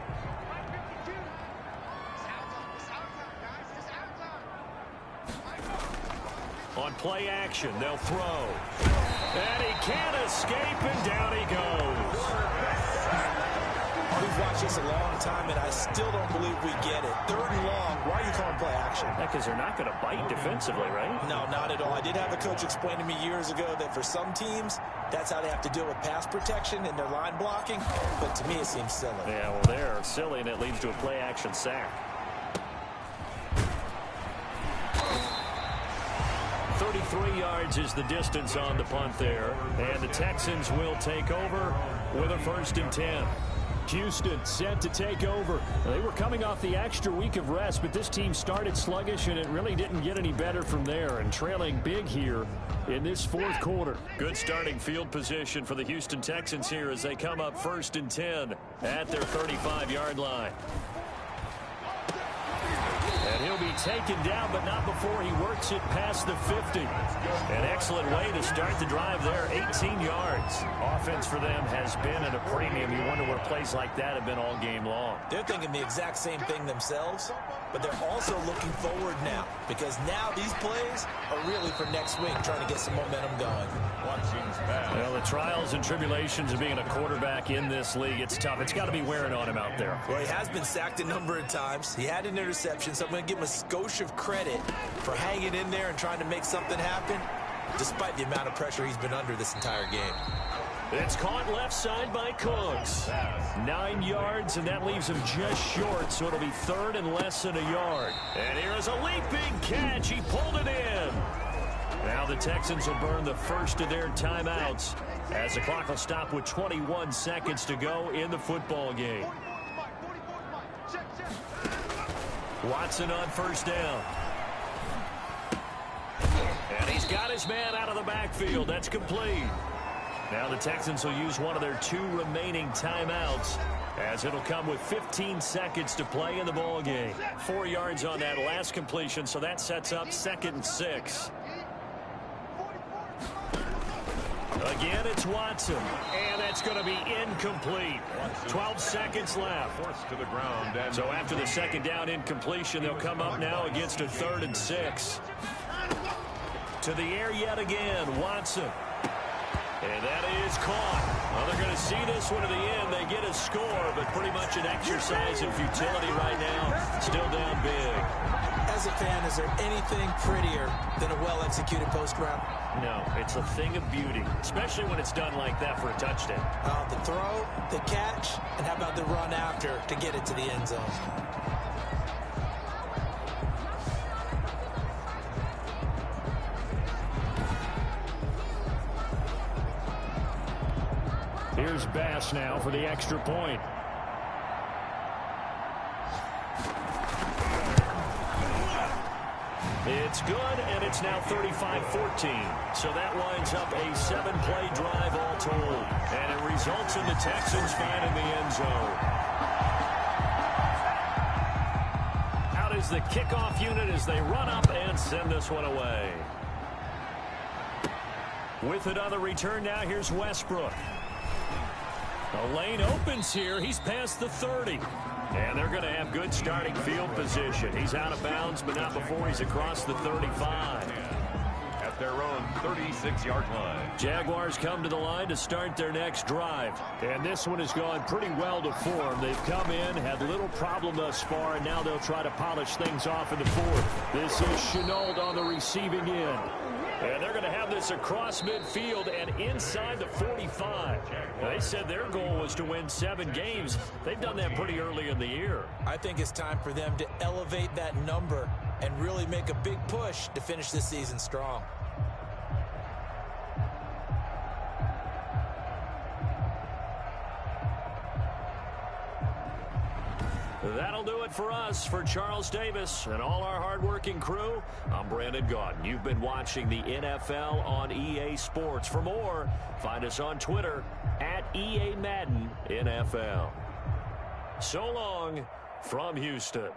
On play action, they'll throw. And he can't escape, and down he goes. We've watched this a long time, and I still don't believe we get it. 3rd and long. Why are you calling play action? Because they're not going to bite defensively, right? No, not at all. I did have a coach explain to me years ago that for some teams, that's how they have to deal with pass protection and their line blocking. But to me, it seems silly. Yeah, well, they're silly, and it leads to a play action sack. 33 yards is the distance on the punt there. And the Texans will take over with a 1st and 10. Houston set to take over. They were coming off the extra week of rest, but this team started sluggish, and it really didn't get any better from there, and trailing big here in this 4th quarter. Good starting field position for the Houston Texans here as they come up 1st and 10 at their 35-yard line. And he'll be taken down, but not before he works it past the 50. An excellent way to start the drive there, 18 yards. Offense for them has been at a premium. You wonder what plays like that have been all game long. They're thinking the exact same thing themselves, but they're also looking forward now because now these plays are really for next week, trying to get some momentum going. Well, the trials and tribulations of being a quarterback in this league, it's tough. It's got to be wearing on him out there. Well, he has been sacked a number of times. He had an interception, so I'm going to give him a skosh of credit for hanging in there and trying to make something happen, despite the amount of pressure he's been under this entire game. It's caught left side by Cooks. 9 yards, and that leaves him just short, so it'll be 3rd and less than a yard. And here is a leaping catch. He pulled it in. Now the Texans will burn the first of their timeouts as the clock will stop with 21 seconds to go in the football game. Watson on 1st down. And he's got his man out of the backfield. That's complete. Now the Texans will use one of their 2 remaining timeouts as it'll come with 15 seconds to play in the ball game. 4 yards on that last completion, so that sets up 2nd and 6. Again, it's Watson, and that's going to be incomplete. 12 seconds left. Forced to the ground. And so after the 2nd down incompletion, they'll come up now against a 3rd and 6. To the air yet again, Watson. And that is caught. Well, they're going to see this one to the end. They get a score, but pretty much an exercise in futility right now. Still down big. As a fan, is there anything prettier than a well-executed post route? No, it's a thing of beauty, especially when it's done like that for a touchdown. The throw, the catch, and how about the run after to get it to the end zone? Bass now for the extra point. It's good, and it's now 35-14. So that winds up a 7-play drive all told. And it results in the Texans finding the end zone. Out is the kickoff unit as they run up and send this one away. With it on the return now, here's Westbrook. The lane opens here. He's past the 30. And they're going to have good starting field position. He's out of bounds, but not before he's across the 35. At their own 36-yard line. Jaguars come to the line to start their next drive. And this one has gone pretty well to form. They've come in, had little problem thus far, and now they'll try to polish things off in the fourth. This is Chenault on the receiving end. And they're going to have this across midfield and inside the 45. They said their goal was to win 7 games. They've done that pretty early in the year. I think it's time for them to elevate that number and really make a big push to finish this season strong. That'll do it for us. For Charles Davis and all our hardworking crew, I'm Brandon Gaudin. You've been watching the NFL on EA Sports. For more, find us on Twitter at EA Madden NFL. So long from Houston.